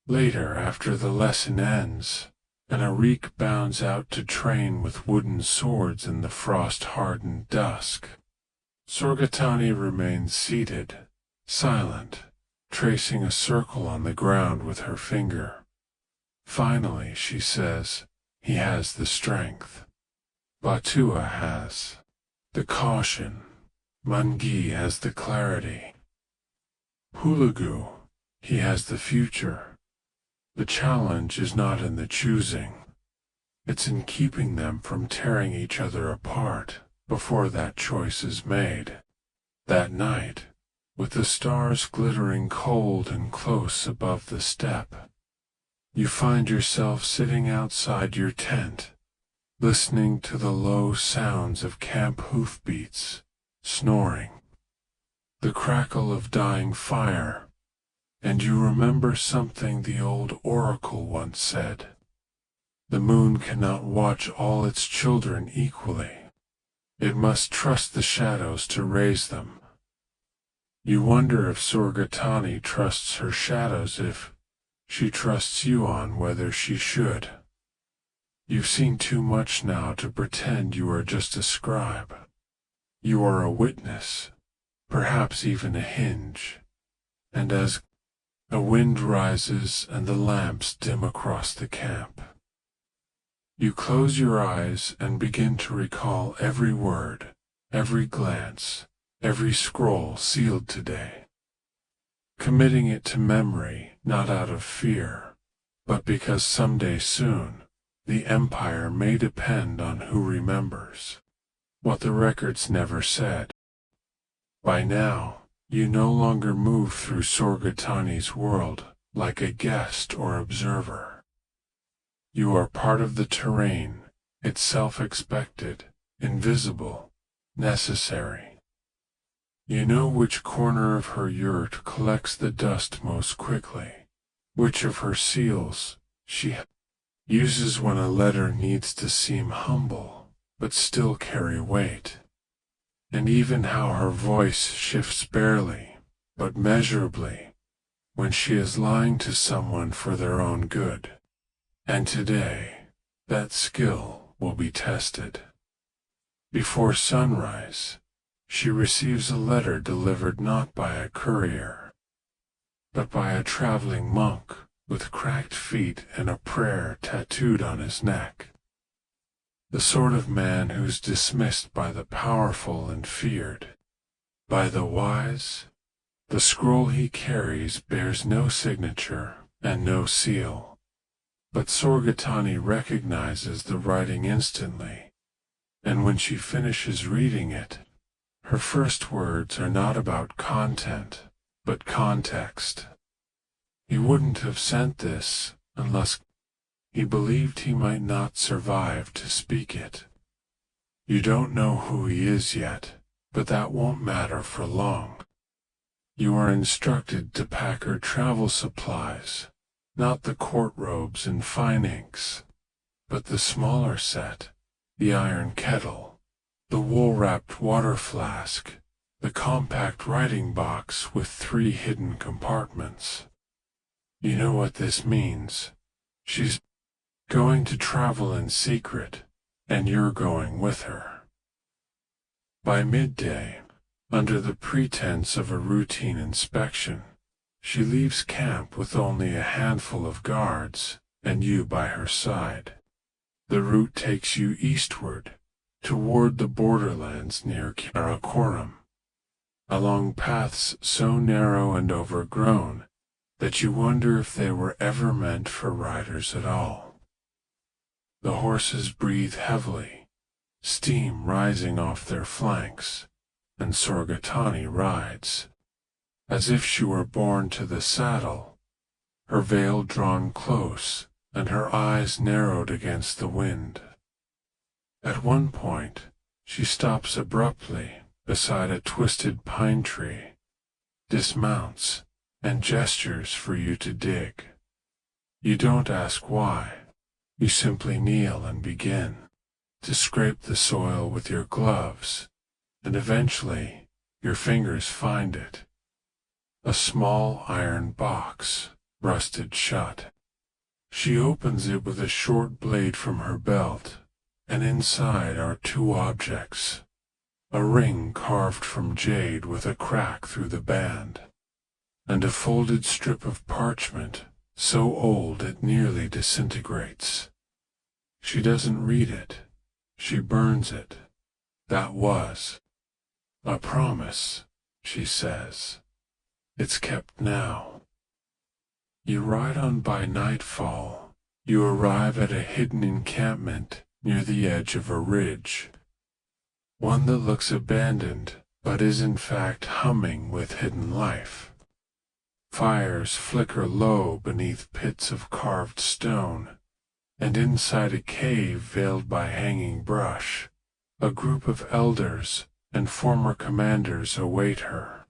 Later, after the lesson ends, and Arik bounds out to train with wooden swords in the frost-hardened dusk, Surgatani remains seated, silent, tracing a circle on the ground with her finger. Finally, she says, he has the strength. Batua has the caution. Mungi has the clarity. Hulagu, he has the future. The challenge is not in the choosing. It's in keeping them from tearing each other apart before that choice is made. That night, with the stars glittering cold and close above the steppe, you find yourself sitting outside your tent, listening to the low sounds of camp hoofbeats, snoring, the crackle of dying fire, and you remember something the old oracle once said. The moon cannot watch all its children equally. It must trust the shadows to raise them. You wonder if Surgatani trusts her shadows, if she trusts you on whether she should. You've seen too much now to pretend you are just a scribe. You are a witness, perhaps even a hinge. And as a wind rises and the lamps dim across the camp, you close your eyes and begin to recall every word, every glance, every scroll sealed today. Committing it to memory, not out of fear, but because someday soon, the empire may depend on who remembers what the records never said. By now, you no longer move through Surgatani's world like a guest or observer. You are part of the terrain, itself expected, invisible, necessary. You know which corner of her yurt collects the dust most quickly, which of her seals she uses when a letter needs to seem humble, but still carry weight, and even how her voice shifts barely, but measurably, when she is lying to someone for their own good. And today, that skill will be tested. Before sunrise, she receives a letter delivered not by a courier, but by a traveling monk with cracked feet and a prayer tattooed on his neck. The sort of man who's dismissed by the powerful and feared by the wise. The scroll he carries bears no signature and no seal, but Sorgatani recognizes the writing instantly, and when she finishes reading it, her first words are not about content, but context. He wouldn't have sent this unless he believed he might not survive to speak it. You don't know who he is yet, but that won't matter for long. You are instructed to pack her travel supplies, not the court robes and fine inks, but the smaller set, the iron kettle, the wool-wrapped water flask, the compact writing box with 3 hidden compartments. You know what this means. She's going to travel in secret, and you're going with her. By midday, under the pretense of a routine inspection, she leaves camp with only a handful of guards, and you by her side. The route takes you eastward, toward the borderlands near Karakoram, along paths so narrow and overgrown that you wonder if they were ever meant for riders at all. The horses breathe heavily, steam rising off their flanks, and Sorgatani rides, as if she were born to the saddle, her veil drawn close and her eyes narrowed against the wind. At one point, she stops abruptly beside a twisted pine tree, dismounts, and gestures for you to dig. You don't ask why. You simply kneel and begin to scrape the soil with your gloves, and eventually your fingers find it. A small iron box, rusted shut. She opens it with a short blade from her belt, and inside are 2 objects. A ring carved from jade with a crack through the band, and a folded strip of parchment so old it nearly disintegrates. She doesn't read it. She burns it. That was a promise, she says. It's kept now. You ride on by nightfall. You arrive at a hidden encampment near the edge of a ridge. One that looks abandoned, but is in fact humming with hidden life. Fires flicker low beneath pits of carved stone, and inside a cave veiled by hanging brush, a group of elders and former commanders await her.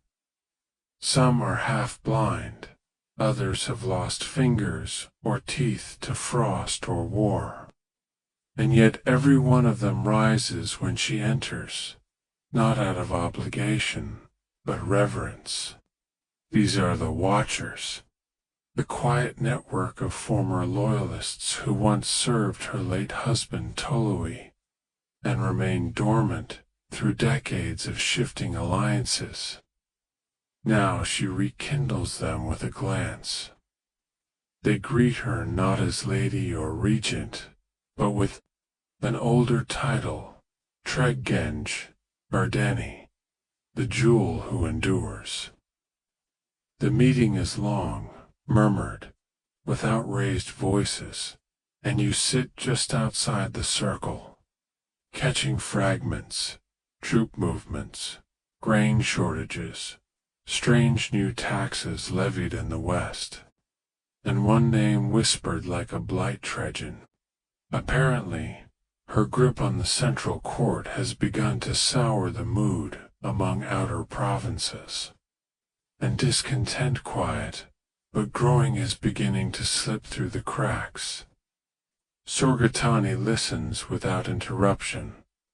Some are half blind, others have lost fingers or teeth to frost or war. And yet every one of them rises when she enters, not out of obligation, but reverence. These are the Watchers, the quiet network of former loyalists who once served her late husband Tolui, and remained dormant through decades of shifting alliances. Now she rekindles them with a glance. They greet her not as lady or regent, but with an older title, Treggenj Ardeni, the jewel who endures. The meeting is long, murmured, without raised voices, and you sit just outside the circle, catching fragments, troop movements, grain shortages, strange new taxes levied in the West, and one name whispered like a blight tragedy. Apparently, her grip on the central court has begun to sour the mood among outer provinces, and discontent quiet, but growing is beginning to slip through the cracks. Sorgatani listens without interruption,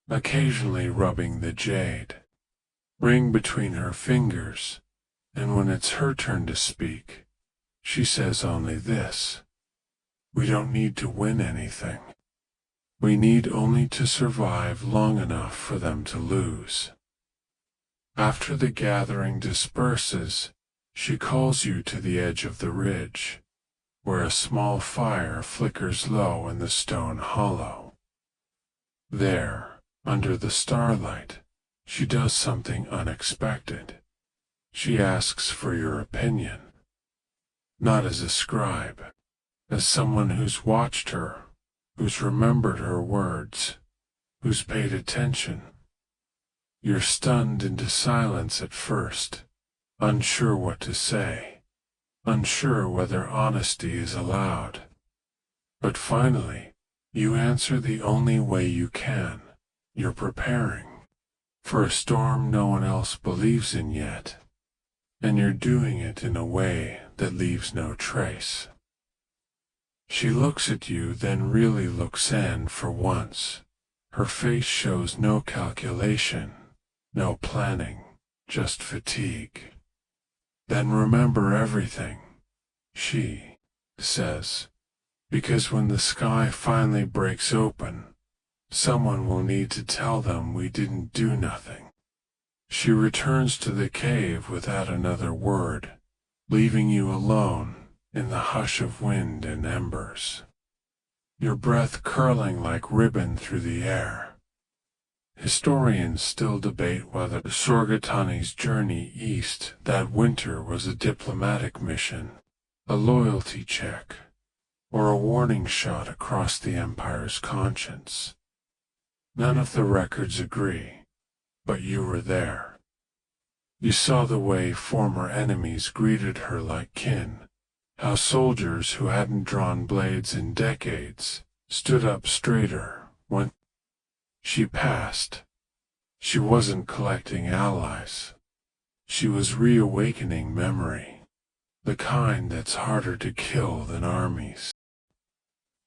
occasionally rubbing the jade ring between her fingers, and when it's her turn to speak, She says only this: we don't need to win anything. We need only to survive long enough for them to lose. After the gathering disperses, she calls you to the edge of the ridge, where a small fire flickers low in the stone hollow. There, under the starlight, she does something unexpected. She asks for your opinion, not as a scribe, as someone who's watched her, who's remembered her words, who's paid attention. You're stunned into silence at first, unsure what to say, unsure whether honesty is allowed. But finally, you answer the only way you can. You're preparing for a storm no one else believes in yet, and you're doing it in a way that leaves no trace. She looks at you, then really looks in for once. Her face shows no calculation, no planning, just fatigue. Then remember everything, she says, because when the sky finally breaks open, someone will need to tell them we didn't do nothing. She returns to the cave without another word, leaving you alone in the hush of wind and embers, your breath curling like ribbon through the air. Historians still debate whether Sorgatani's journey east that winter was a diplomatic mission, a loyalty check, or a warning shot across the empire's conscience. None of the records agree, but you were there. You saw the way former enemies greeted her like kin, how soldiers who hadn't drawn blades in decades stood up straighter when she passed. She wasn't collecting allies. She was reawakening memory, the kind that's harder to kill than armies.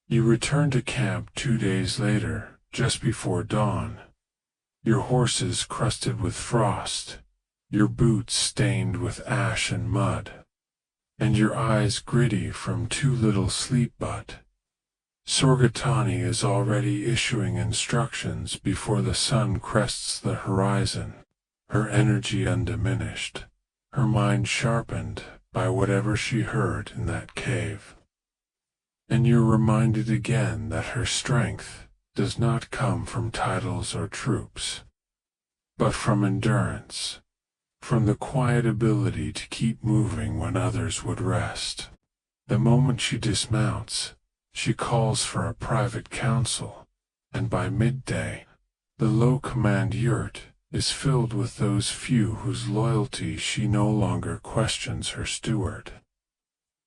You returned to camp 2 days later, just before dawn, your horses crusted with frost, your boots stained with ash and mud, and your eyes gritty from too little sleep. But Sorgatani is already issuing instructions before the sun crests the horizon, her energy undiminished, her mind sharpened by whatever she heard in that cave. And you're reminded again that her strength does not come from titles or troops, but from endurance, from the quiet ability to keep moving when others would rest. The moment she dismounts, she calls for a private council, and by midday, the low-command yurt is filled with those few whose loyalty she no longer questions: her steward,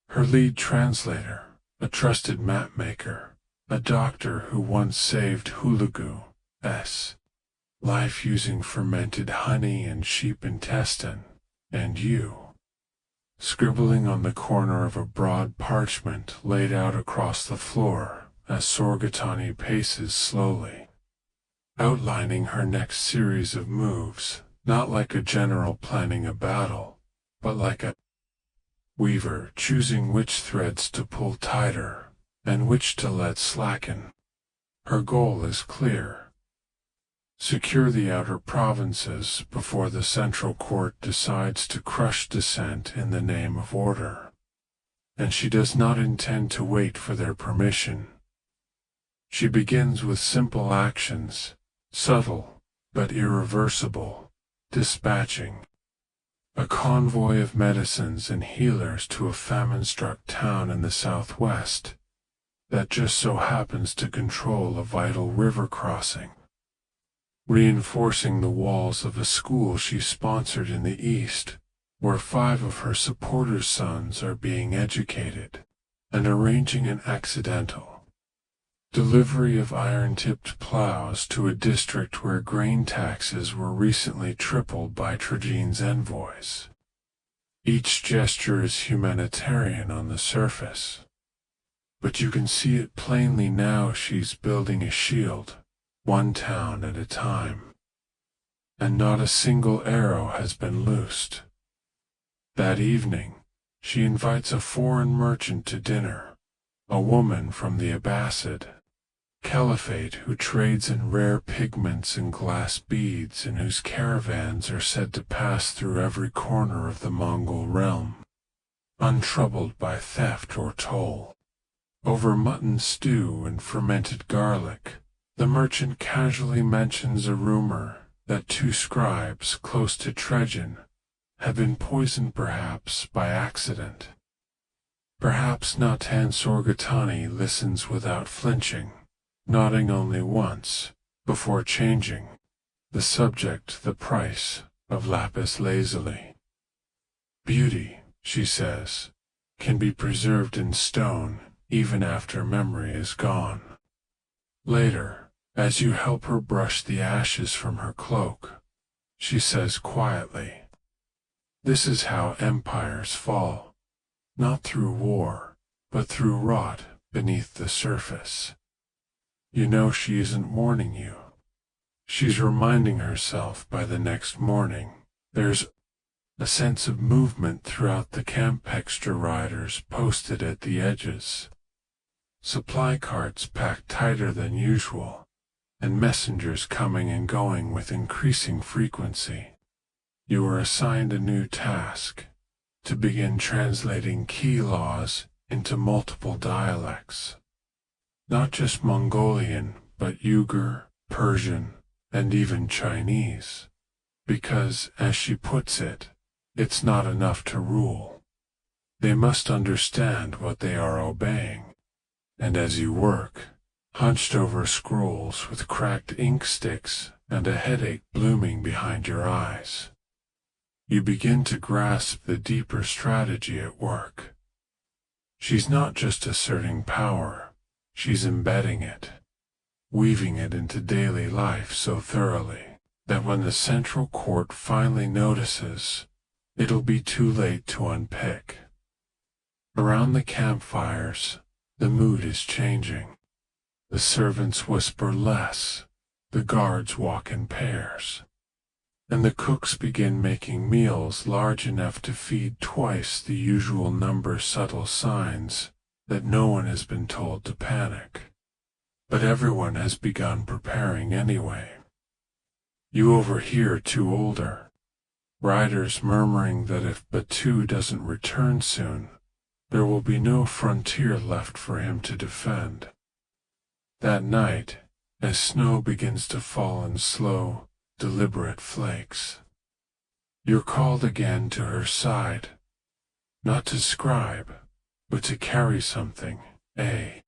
her lead translator, a trusted mapmaker, a doctor who once saved Hulagu's life using fermented honey and sheep intestine, and you, scribbling on the corner of a broad parchment laid out across the floor as Sorgatani paces slowly, outlining her next series of moves, not like a general planning a battle, but like a weaver choosing which threads to pull tighter and which to let slacken. Her goal is clear: secure the outer provinces before the central court decides to crush dissent in the name of order. And she does not intend to wait for their permission. She begins with simple actions, subtle but irreversible, dispatching a convoy of medicines and healers to a famine-struck town in the southwest that just so happens to control a vital river crossing, reinforcing the walls of a school she sponsored in the east, where 5 of her supporters' sons are being educated, and arranging an accidental delivery of iron-tipped plows to a district where grain taxes were recently tripled by Trajane's envoys. Each gesture is humanitarian on the surface, but you can see it plainly now. She's building a shield, one town at a time, and not a single arrow has been loosed. That evening, She invites a foreign merchant to dinner, a woman from the Abbasid Caliphate who trades in rare pigments and glass beads and whose caravans are said to pass through every corner of the Mongol realm, untroubled by theft or toll. Over mutton stew and fermented garlic, the merchant casually mentions a rumor that two scribes close to Trajan have been poisoned perhaps by accident. Perhaps Natan Sorgatani listens without flinching, nodding only once, before changing the subject, the price of lapis lazuli. Beauty, she says, can be preserved in stone even after memory is gone. Later, as you help her brush the ashes from her cloak, she says quietly, "This is how empires fall, not through war, but through rot beneath the surface." You know she isn't warning you. She's reminding herself by the next morning. There's a sense of movement throughout the camp, extra riders posted at the edges, supply carts packed tighter than usual, and messengers coming and going with increasing frequency. You are assigned a new task, to begin translating key laws into multiple dialects. Not just Mongolian, but Uyghur, Persian, and even Chinese. Because, as she puts it, it's not enough to rule. They must understand what they are obeying. And as you work, hunched over scrolls with cracked ink sticks and a headache blooming behind your eyes, you begin to grasp the deeper strategy at work. She's not just asserting power. She's embedding it, weaving it into daily life so thoroughly that when the central court finally notices, it'll be too late to unpick. Around the campfires, the mood is changing. The servants whisper less, the guards walk in pairs, and the cooks begin making meals large enough to feed twice the usual number, subtle signs that no one has been told to panic. But everyone has begun preparing anyway. You overhear two older riders murmuring that if Batu doesn't return soon, there will be no frontier left for him to defend. That night, as snow begins to fall in slow, deliberate flakes, you're called again to her side, not to scribe, but to carry something, a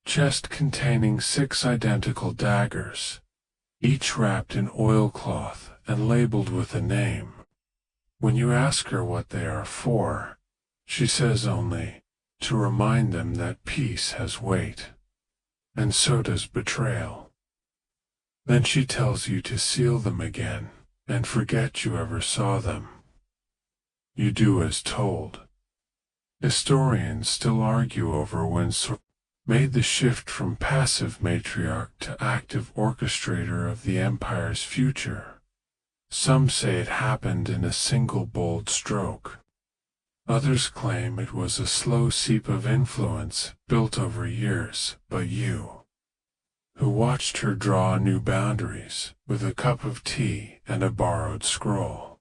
chest containing 6 identical daggers, each wrapped in oilcloth and labeled with a name. When you ask her what they are for, she says only, to remind them that peace has weight, and so does betrayal. Then she tells you to seal them again, and forget you ever saw them. You do as told. Historians still argue over when made the shift from passive matriarch to active orchestrator of the empire's future. Some say it happened in a single bold stroke. Others claim it was a slow seep of influence built over years, but you, who watched her draw new boundaries with a cup of tea and a borrowed scroll.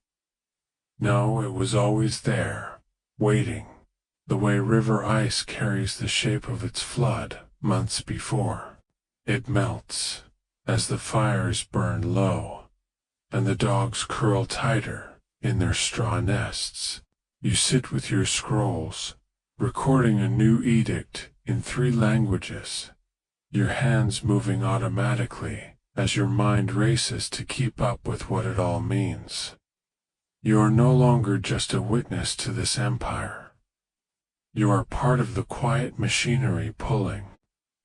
No, it was always there, waiting, the way river ice carries the shape of its flood months before. It melts as the fires burn low, and the dogs curl tighter in their straw nests. You sit with your scrolls, recording a new edict in 3 languages, your hands moving automatically as your mind races to keep up with what it all means. You are no longer just a witness to this empire. You are part of the quiet machinery pulling,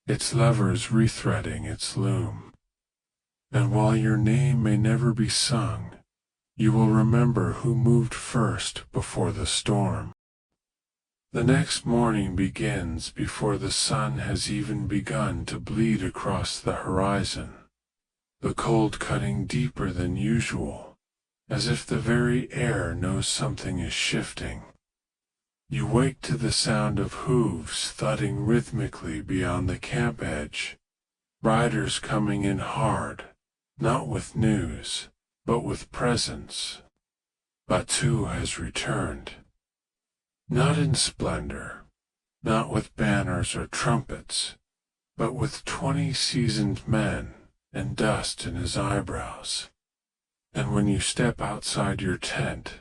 its levers rethreading its loom. And while your name may never be sung, you will remember who moved first before the storm. The next morning begins before the sun has even begun to bleed across the horizon, the cold cutting deeper than usual, as if the very air knows something is shifting. You wake to the sound of hooves thudding rhythmically beyond the camp edge, riders coming in hard, not with news, but with presence. Batu has returned. Not in splendor, not with banners or trumpets, but with 20 seasoned men and dust in his eyebrows. And when you step outside your tent,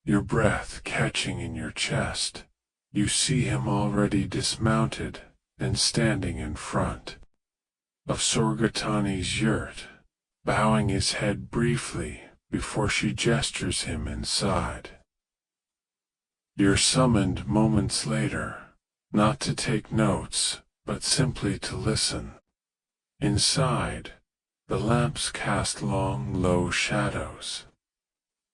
your breath catching in your chest, you see him already dismounted and standing in front of Sorgatani's yurt, bowing his head briefly before she gestures him inside. You're summoned moments later, not to take notes, but simply to listen. Inside, the lamps cast long, low shadows,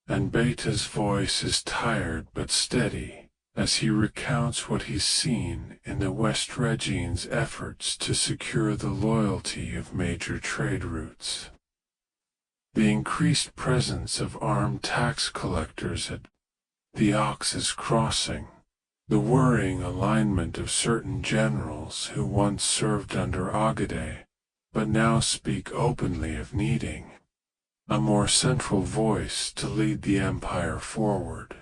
and Beta's voice is tired but steady as he recounts what he's seen in the West Regine's efforts to secure the loyalty of major trade routes. The increased presence of armed tax collectors at the Ox's Crossing, the worrying alignment of certain generals who once served under Agade, but now speak openly of needing a more central voice to lead the empire forward.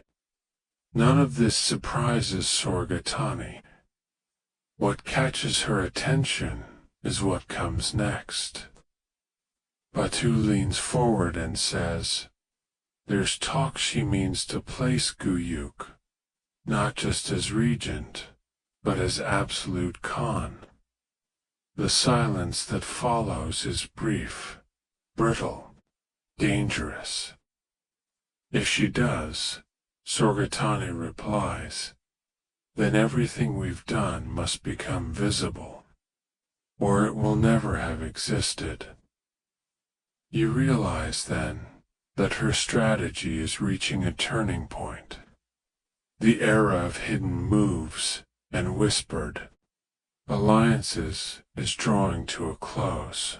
None of this surprises Sorgatani. What catches her attention is what comes next. Batu leans forward and says, "There's talk she means to place Guyuk, not just as regent, but as absolute Khan." The silence that follows is brief, brittle, dangerous. "If she does," Sorgatani replies, "then everything we've done must become visible, or it will never have existed." You realize then that her strategy is reaching a turning point. The era of hidden moves and whispered alliances is drawing to a close.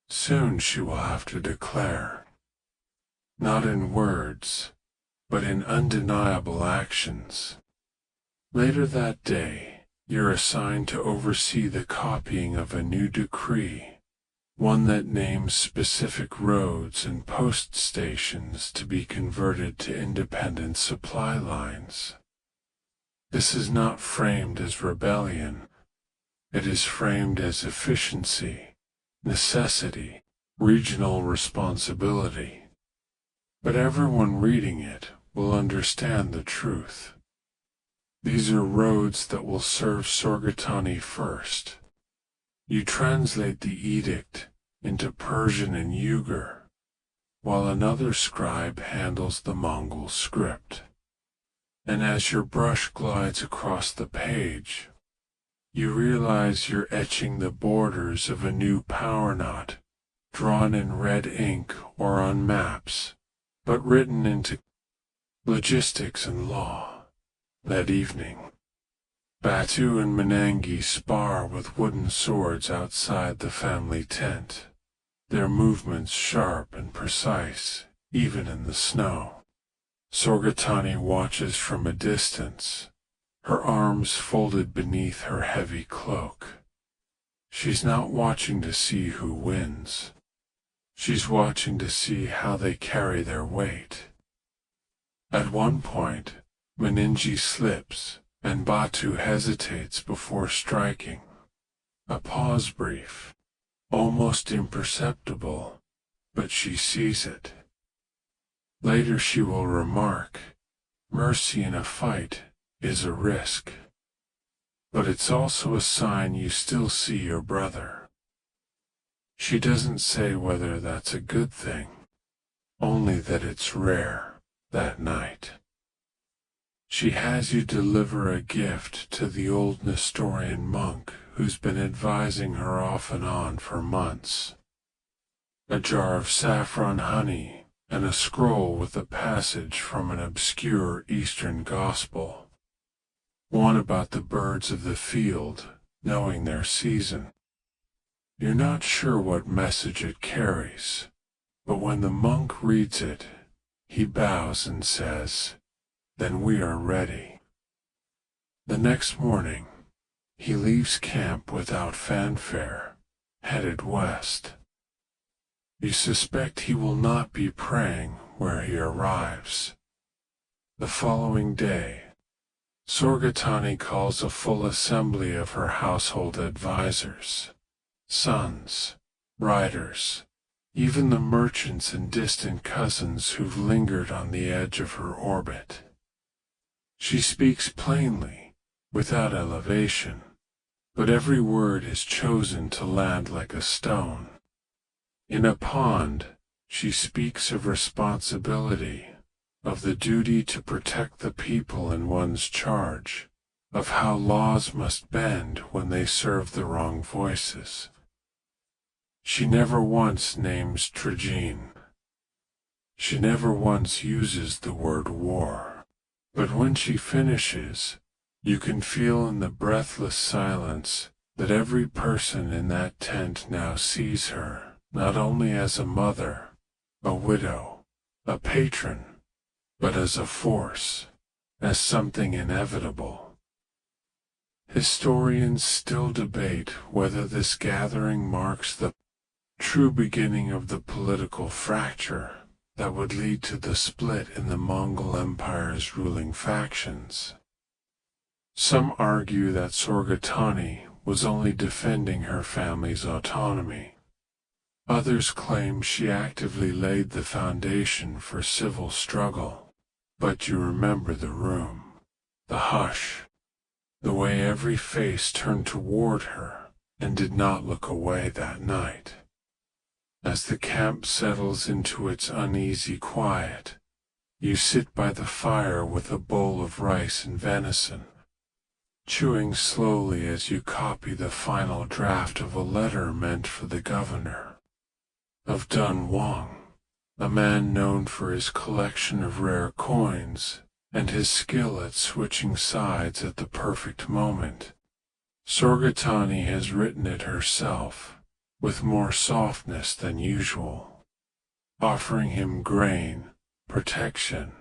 Soon she will have to declare, not in words, but in undeniable actions. Later that day, you're assigned to oversee the copying of a new decree, one that names specific roads and post stations to be converted to independent supply lines. This is not framed as rebellion. It is framed as efficiency, necessity, regional responsibility. But everyone reading it will understand the truth. These are roads that will serve Sorgatani first. You translate the edict into Persian and Uyghur, while another scribe handles the Mongol script. And as your brush glides across the page, you realize you're etching the borders of a new power knot, drawn in red ink or on maps, but written into logistics and law. That evening, Batu and Menangi spar with wooden swords outside the family tent, their movements sharp and precise, even in the snow. Sorgatani watches from a distance, her arms folded beneath her heavy cloak. She's not watching to see who wins. She's watching to see how they carry their weight. At one point, Menangi slips, and Batu hesitates before striking. A pause brief, almost imperceptible, but she sees it. Later she will remark, mercy in a fight is a risk. But it's also a sign you still see your brother. She doesn't say whether that's a good thing, only that it's rare that night. She has you deliver a gift to the old Nestorian monk who's been advising her off and on for months. A jar of saffron honey and a scroll with a passage from an obscure Eastern gospel. One about the birds of the field knowing their season. You're not sure what message it carries, but when the monk reads it, he bows and says, "Then we are ready." The next morning, he leaves camp without fanfare, headed west. You suspect he will not be praying where he arrives. The following day, Sorgatani calls a full assembly of her household advisors, sons, riders, even the merchants and distant cousins who've lingered on the edge of her orbit. She speaks plainly, without elevation, but every word is chosen to land like a stone. In a pond, she speaks of responsibility, of the duty to protect the people in one's charge, of how laws must bend when they serve the wrong voices. She never once names Tragine. She never once uses the word war. But when she finishes, you can feel in the breathless silence that every person in that tent now sees her, not only as a mother, a widow, a patron, but as a force, as something inevitable. Historians still debate whether this gathering marks the true beginning of the political fracture that would lead to the split in the Mongol Empire's ruling factions. Some argue that Sorgatani was only defending her family's autonomy. Others claim she actively laid the foundation for civil struggle. But you remember the room, the hush, the way every face turned toward her and did not look away that night. As the camp settles into its uneasy quiet, you sit by the fire with a bowl of rice and venison, chewing slowly as you copy the final draft of a letter meant for the governor of Dun Wang, a man known for his collection of rare coins and his skill at switching sides at the perfect moment. Sorgatani has written it herself, with more softness than usual, offering him grain, protection,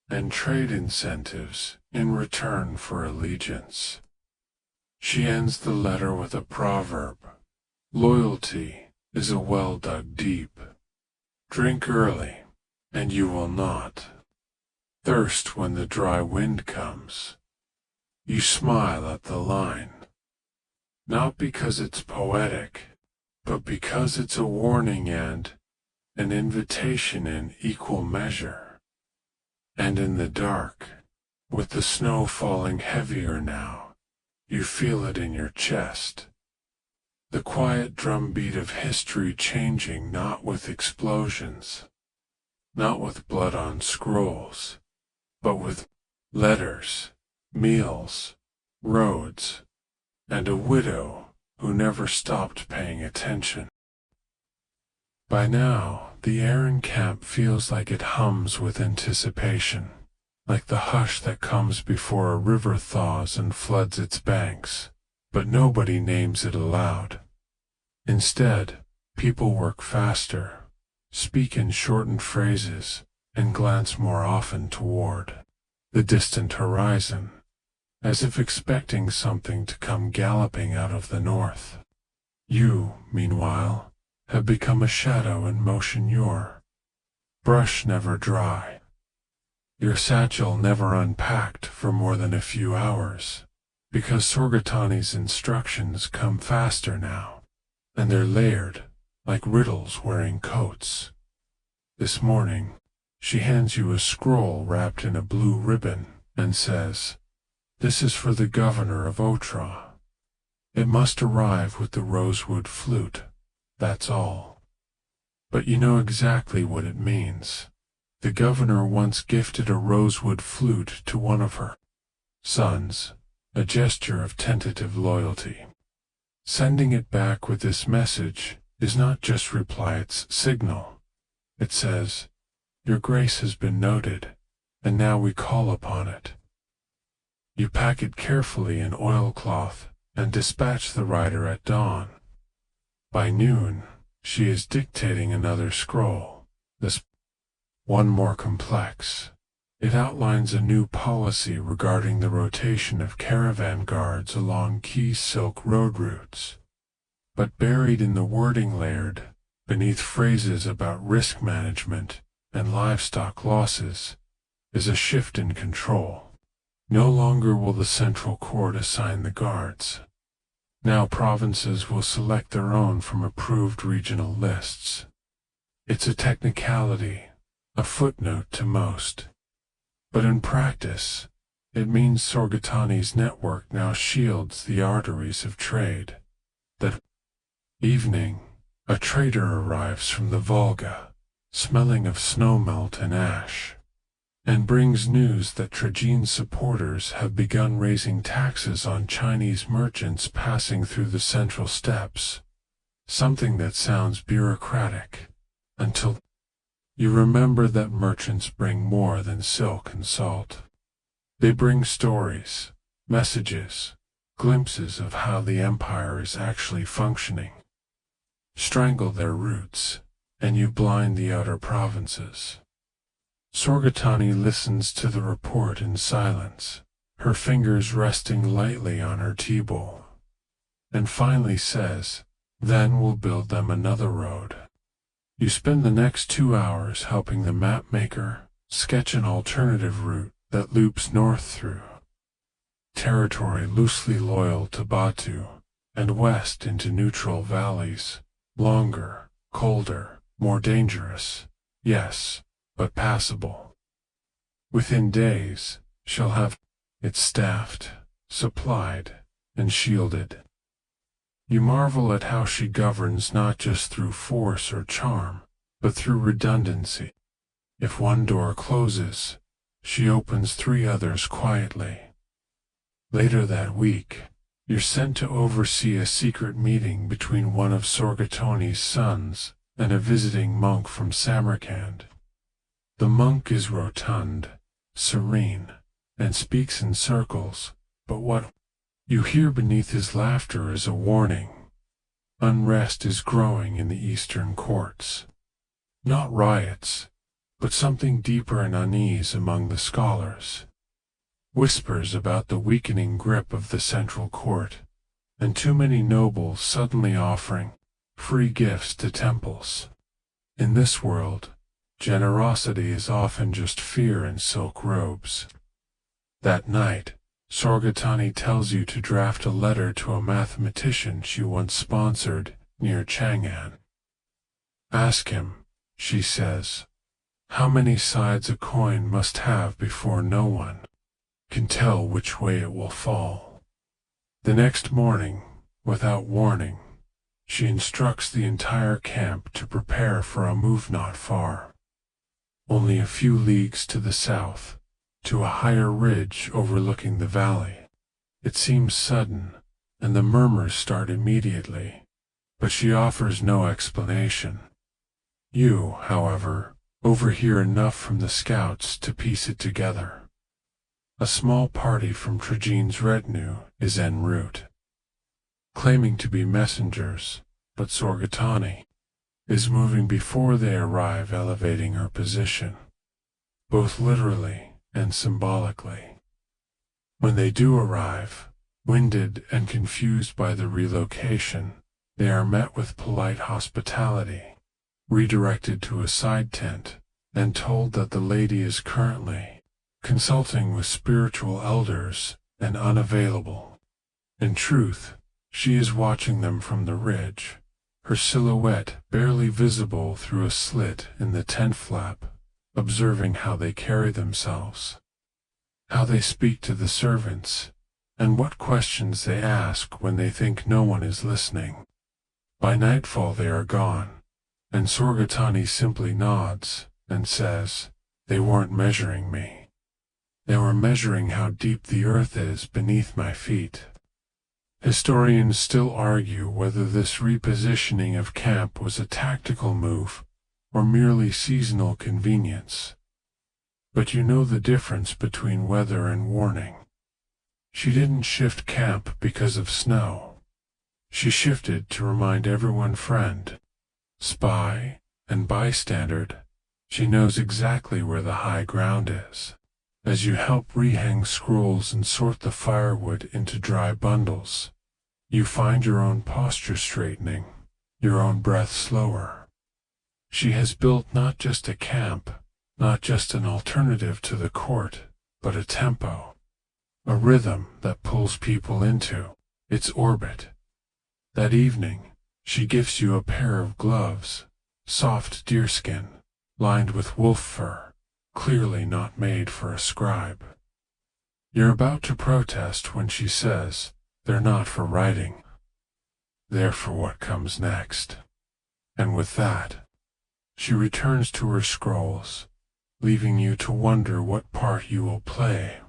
and trade incentives in return for allegiance. She ends the letter with a proverb: "Loyalty is a well dug deep. Drink early, and you will not thirst when the dry wind comes." You smile at the line, not because it's poetic, but because it's a warning and an invitation in equal measure. And in the dark, with the snow falling heavier now, you feel it in your chest. The quiet drumbeat of history changing, not with explosions, not with blood on scrolls, but with letters, meals, roads, and a widow who never stopped paying attention. By now, the air in camp feels like it hums with anticipation, like the hush that comes before a river thaws and floods its banks, but nobody names it aloud. Instead, people work faster, speak in shortened phrases, and glance more often toward the distant horizon, as if expecting something to come galloping out of the north. You, meanwhile, have become a shadow in motion, your brush never dry, your satchel never unpacked for more than a few hours, because Sorgatani's instructions come faster now, and they're layered, like riddles wearing coats. This morning, she hands you a scroll wrapped in a blue ribbon and says, "This is for the governor of Otra. It must arrive with the rosewood flute, that's all." But you know exactly what it means. The governor once gifted a rosewood flute to one of her sons, a gesture of tentative loyalty. Sending it back with this message is not just reply, it's signal. It says, "Your grace has been noted, and now we call upon it." You pack it carefully in oilcloth and dispatch the rider at dawn. By noon, she is dictating another scroll, this one more complex. It outlines a new policy regarding the rotation of caravan guards along key Silk Road routes. But buried in the wording layered beneath phrases about risk management and livestock losses is a shift in control. No longer will the central court assign the guards. Now provinces will select their own from approved regional lists. It's a technicality, a footnote to most. But in practice, it means Sorgatani's network now shields the arteries of trade. That evening, a trader arrives from the Volga, smelling of snowmelt and ash, and brings news that Trajan's supporters have begun raising taxes on Chinese merchants passing through the central steppes, something that sounds bureaucratic, until you remember that merchants bring more than silk and salt. They bring stories, messages, glimpses of how the empire is actually functioning. Strangle their roots, and you blind the outer provinces. Sorgatani listens to the report in silence, her fingers resting lightly on her tea-bowl, and finally says, "Then we'll build them another road." You spend the next 2 hours helping the mapmaker sketch an alternative route that loops north through territory loosely loyal to Batu and west into neutral valleys, longer, colder, more dangerous, yes, but passable. Within days, she'll have it staffed, supplied, and shielded. You marvel at how she governs not just through force or charm, but through redundancy. If one door closes, she opens 3 others quietly. Later that week, you're sent to oversee a secret meeting between one of Sorgatoni's sons and a visiting monk from Samarkand. The monk is rotund, serene, and speaks in circles, but what you hear beneath his laughter is a warning. Unrest is growing in the eastern courts. Not riots, but something deeper and unease among the scholars. Whispers about the weakening grip of the central court, and too many nobles suddenly offering free gifts to temples. In this world, generosity is often just fear in silk robes. That night, Sorgatani tells you to draft a letter to a mathematician she once sponsored near Chang'an. Ask him, she says, how many sides a coin must have before no one can tell which way it will fall. The next morning, without warning, she instructs the entire camp to prepare for a move not far. Only a few leagues to the south, to a higher ridge overlooking the valley. It seems sudden, and the murmurs start immediately, but she offers no explanation. You, however, overhear enough from the scouts to piece it together. A small party from Trajan's retinue is en route, claiming to be messengers, but Sorgatani is moving before they arrive, elevating her position, both literally and symbolically. When they do arrive, winded and confused by the relocation, they are met with polite hospitality, redirected to a side tent, and told that the lady is currently consulting with spiritual elders and unavailable. In truth, she is watching them from the ridge, her silhouette barely visible through a slit in the tent flap, observing how they carry themselves, how they speak to the servants, and what questions they ask when they think no one is listening. By nightfall they are gone, and Sorgatani simply nods and says, "They weren't measuring me. They were measuring how deep the earth is beneath my feet." Historians still argue whether this repositioning of camp was a tactical move or merely seasonal convenience. But you know the difference between weather and warning. She didn't shift camp because of snow. She shifted to remind everyone, friend, spy, and bystander, she knows exactly where the high ground is. As you help rehang scrolls and sort the firewood into dry bundles, you find your own posture straightening, your own breath slower. She has built not just a camp, not just an alternative to the court, but a tempo, a rhythm that pulls people into its orbit. That evening, she gives you a pair of gloves, soft deerskin, lined with wolf fur, clearly not made for a scribe. You're about to protest when she says, "They're not for writing. They're for what comes next." And with that, she returns to her scrolls, leaving you to wonder what part you will play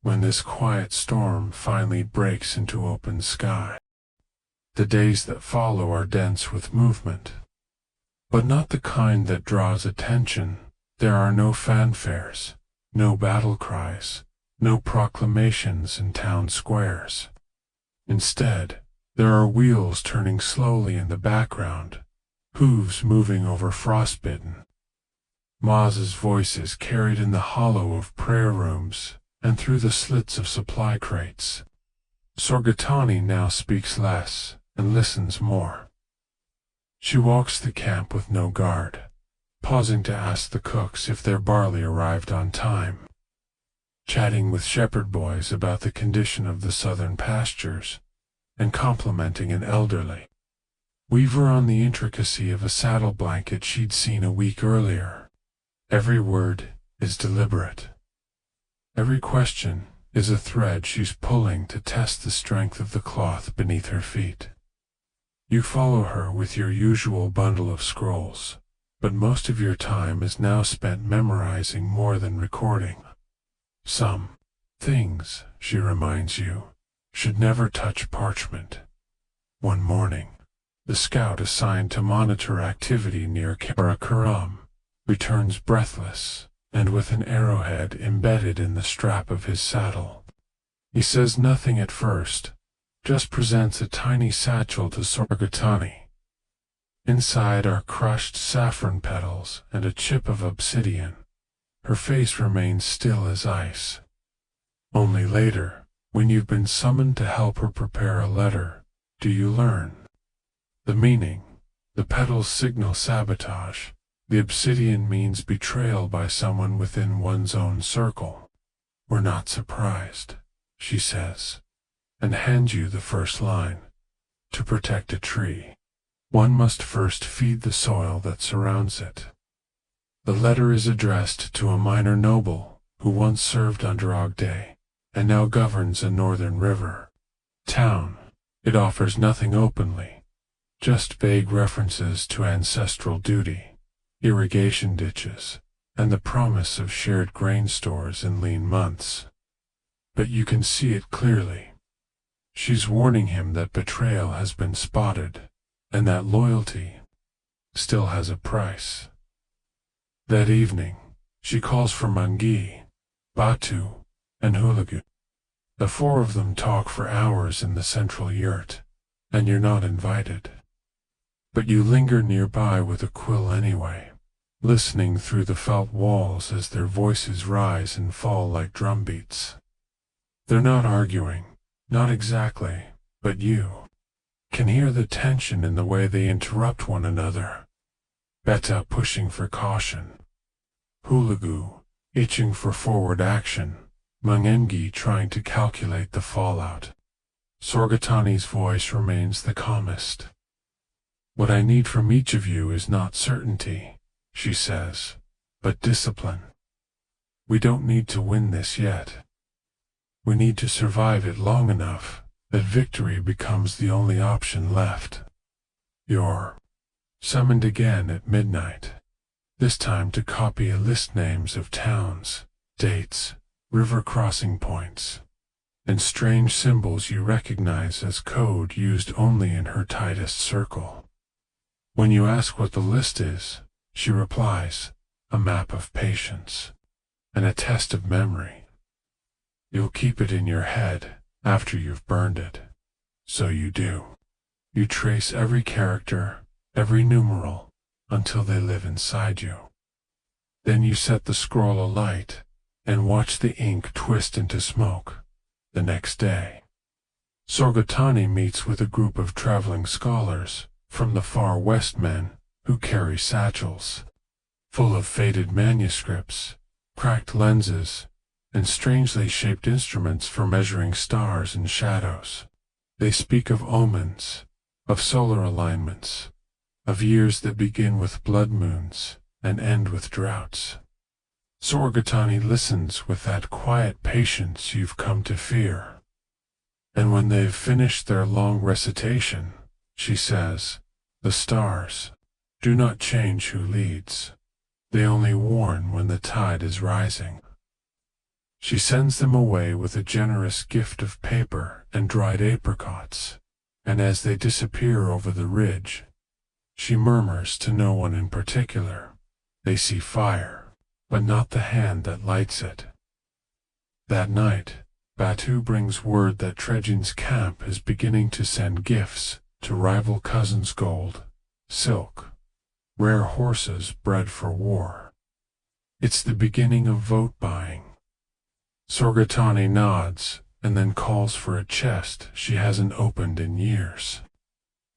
when this quiet storm finally breaks into open sky. The days that follow are dense with movement, but not the kind that draws attention. There are no fanfares, no battle cries, no proclamations in town squares. Instead, there are wheels turning slowly in the background, hooves moving over frostbitten. Maz's voice is carried in the hollow of prayer rooms and through the slits of supply crates. Sorgatani now speaks less and listens more. She walks the camp with no guard, pausing to ask the cooks if their barley arrived on time, chatting with shepherd boys about the condition of the southern pastures, and complimenting an elderly weaver on the intricacy of a saddle blanket she'd seen a week earlier. Every word is deliberate. Every question is a thread she's pulling to test the strength of the cloth beneath her feet. You follow her with your usual bundle of scrolls, but most of your time is now spent memorizing more than recording. Some things, she reminds you, should never touch parchment. One morning, the scout assigned to monitor activity near Karakoram returns breathless and with an arrowhead embedded in the strap of his saddle. He says nothing at first, just presents a tiny satchel to Sorgatani. Inside are crushed saffron petals and a chip of obsidian. Her face remains still as ice. Only later, when you've been summoned to help her prepare a letter, do you learn the meaning. The petals signal sabotage. The obsidian means betrayal by someone within one's own circle. "We're not surprised," she says, and hands you the first line. To protect a tree, one must first feed the soil that surrounds it. The letter is addressed to a minor noble who once served under Ogday and now governs a northern river town. It offers nothing openly, just vague references to ancestral duty, irrigation ditches, and the promise of shared grain stores in lean months. But you can see it clearly. She's warning him that betrayal has been spotted, and that loyalty still has a price. That evening, she calls for Mangi, Batu, and Hulagu. The four of them talk for hours in the central yurt, and you're not invited. But you linger nearby with a quill anyway, listening through the felt walls as their voices rise and fall like drumbeats. They're not arguing, not exactly, but you can hear the tension in the way they interrupt one another. Beta pushing for caution, Hulagu itching for forward action, Mangengi trying to calculate the fallout. Sorgatani's voice remains the calmest. "What I need from each of you is not certainty," she says, "but discipline. We don't need to win this yet. We need to survive it long enough that victory becomes the only option left." You're summoned again at midnight, this time to copy a list names of towns, dates, river crossing points, and strange symbols you recognize as code used only in her tightest circle. When you ask what the list is, she replies, "A map of patience, and a test of memory. You'll keep it in your head after you've burned it." So you do. You trace every character, every numeral, until they live inside you. Then you set the scroll alight, and watch the ink twist into smoke. The next day, Sorgatani meets with a group of traveling scholars from the far west, men who carry satchels full of faded manuscripts, cracked lenses, and strangely shaped instruments for measuring stars and shadows. They speak of omens, of solar alignments, of years that begin with blood moons and end with droughts. Sorgatani listens with that quiet patience you've come to fear. And when they've finished their long recitation, she says, "The stars do not change who leads. They only warn when the tide is rising." She sends them away with a generous gift of paper and dried apricots, and as they disappear over the ridge, she murmurs to no one in particular, "They see fire, but not the hand that lights it." That night, Batu brings word that Trejin's camp is beginning to send gifts to rival cousins: gold, silk, rare horses bred for war. It's the beginning of vote buying. Sorgatani nods and then calls for a chest she hasn't opened in years.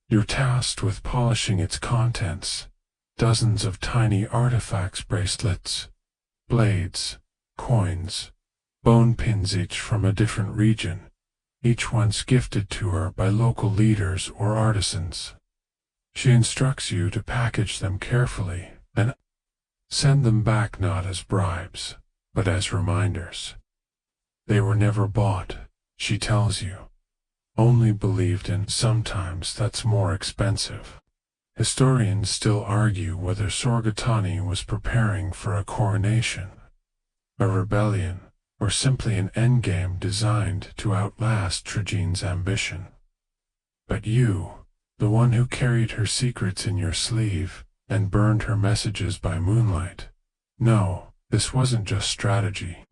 You're tasked with polishing its contents: dozens of tiny artifacts, bracelets, blades, coins, bone pins, each from a different region, each once gifted to her by local leaders or artisans. She instructs you to package them carefully and send them back not as bribes, but as reminders. They were never bought, she tells you, only believed in. Sometimes that's more expensive. Historians still argue whether Sorgatani was preparing for a coronation, a rebellion, or simply an endgame designed to outlast Trejin's ambition. But you, the one who carried her secrets in your sleeve and burned her messages by moonlight, no, this wasn't just strategy.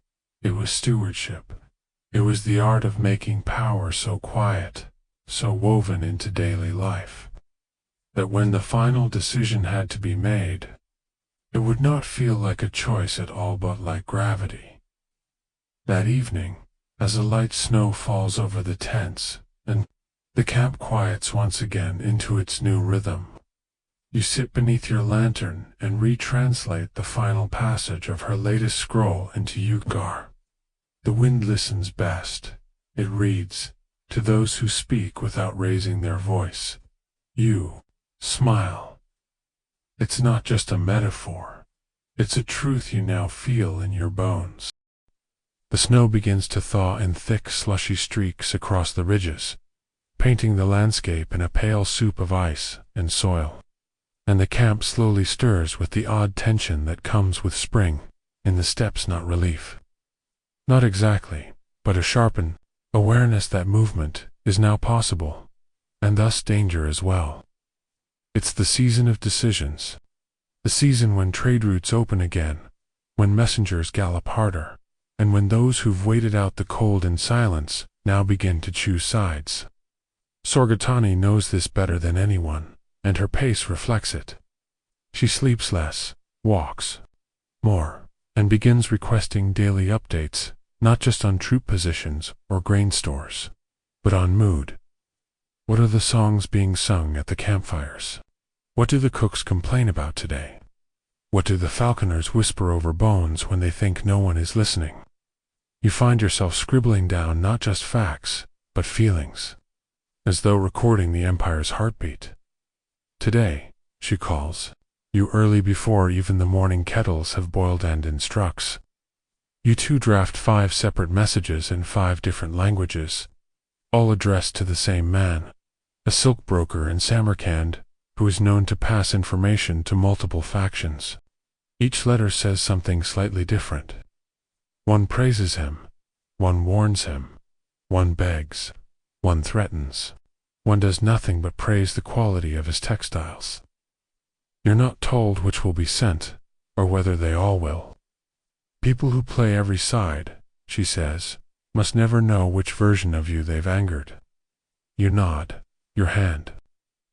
It was stewardship. It was the art of making power so quiet, so woven into daily life, that when the final decision had to be made, it would not feel like a choice at all but like gravity. That evening, as a light snow falls over the tents, and the camp quiets once again into its new rhythm, you sit beneath your lantern and retranslate the final passage of her latest scroll into Yukgar. The wind listens best. It reads, "To those who speak without raising their voice, you smile." It's not just a metaphor. It's a truth you now feel in your bones. The snow begins to thaw in thick, slushy streaks across the ridges, painting the landscape in a pale soup of ice and soil. And the camp slowly stirs with the odd tension that comes with spring, in the steppes, not relief. Not exactly, but a sharpened awareness that movement is now possible, and thus danger as well. It's the season of decisions, the season when trade routes open again, when messengers gallop harder, and when those who've waited out the cold in silence now begin to choose sides. Sorgatani knows this better than anyone, and her pace reflects it. She sleeps less, walks more, and begins requesting daily updates, not just on troop positions or grain stores, but on mood. What are the songs being sung at the campfires? What do the cooks complain about today? What do the falconers whisper over bones when they think no one is listening? You find yourself scribbling down not just facts, but feelings, as though recording the Empire's heartbeat. Today, she calls you early before even the morning kettles have boiled and instructs. You two draft 5 separate messages in 5 different languages, all addressed to the same man, a silk broker in Samarkand, who is known to pass information to multiple factions. Each letter says something slightly different. One praises him, one warns him, one begs, one threatens, one does nothing but praise the quality of his textiles. You're not told which will be sent, or whether they all will. People who play every side, she says, must never know which version of you they've angered. You nod, your hand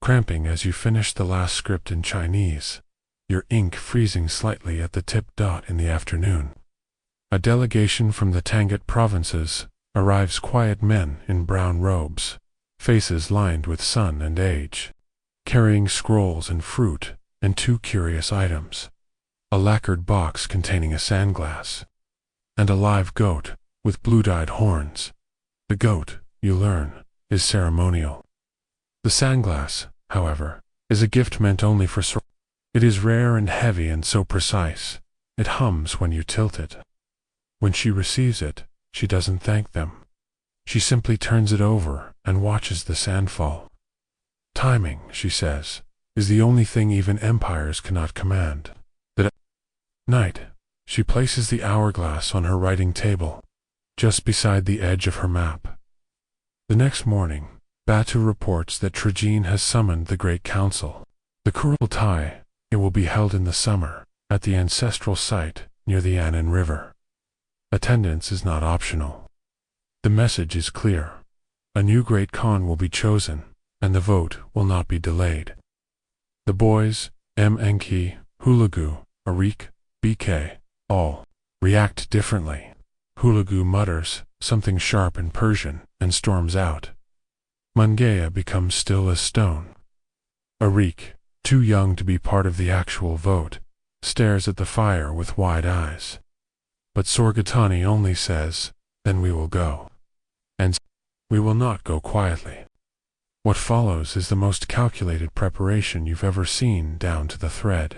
cramping as you finish the last script in Chinese, your ink freezing slightly at the tip. In the afternoon, A delegation from the Tangut provinces arrives, quiet men in brown robes, faces lined with sun and age, carrying scrolls and fruit and two curious items: a lacquered box containing a sandglass, and a live goat with blue-dyed horns. The goat, you learn, is ceremonial. The sandglass, however, is a gift meant only for It is rare and heavy and so precise, it hums when you tilt it. When she receives it, she doesn't thank them. She simply turns it over and watches the sand fall. Timing, she says, is the only thing even empires cannot command. That night, she places the hourglass on her writing table, just beside the edge of her map. The next morning, Batu reports that Trajan has summoned the Great Council. The Kurultai, it will be held in the summer, at the ancestral site near the Anan River. Attendance is not optional. The message is clear. A new Great Khan will be chosen, and the vote will not be delayed. The boys, Enki, Hulagu, Arik, BK, all react differently. Hulagu mutters something sharp in Persian and storms out. Mongol becomes still as stone. Arik, too young to be part of the actual vote, stares at the fire with wide eyes. But Sorgatani only says, "Then we will go." And we will not go quietly. What follows is the most calculated preparation you've ever seen, down to the thread.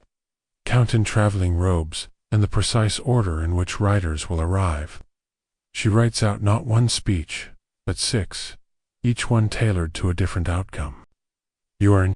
Count in traveling robes and the precise order in which writers will arrive. She writes out not one speech, but 6, each one tailored to a different outcome. You are in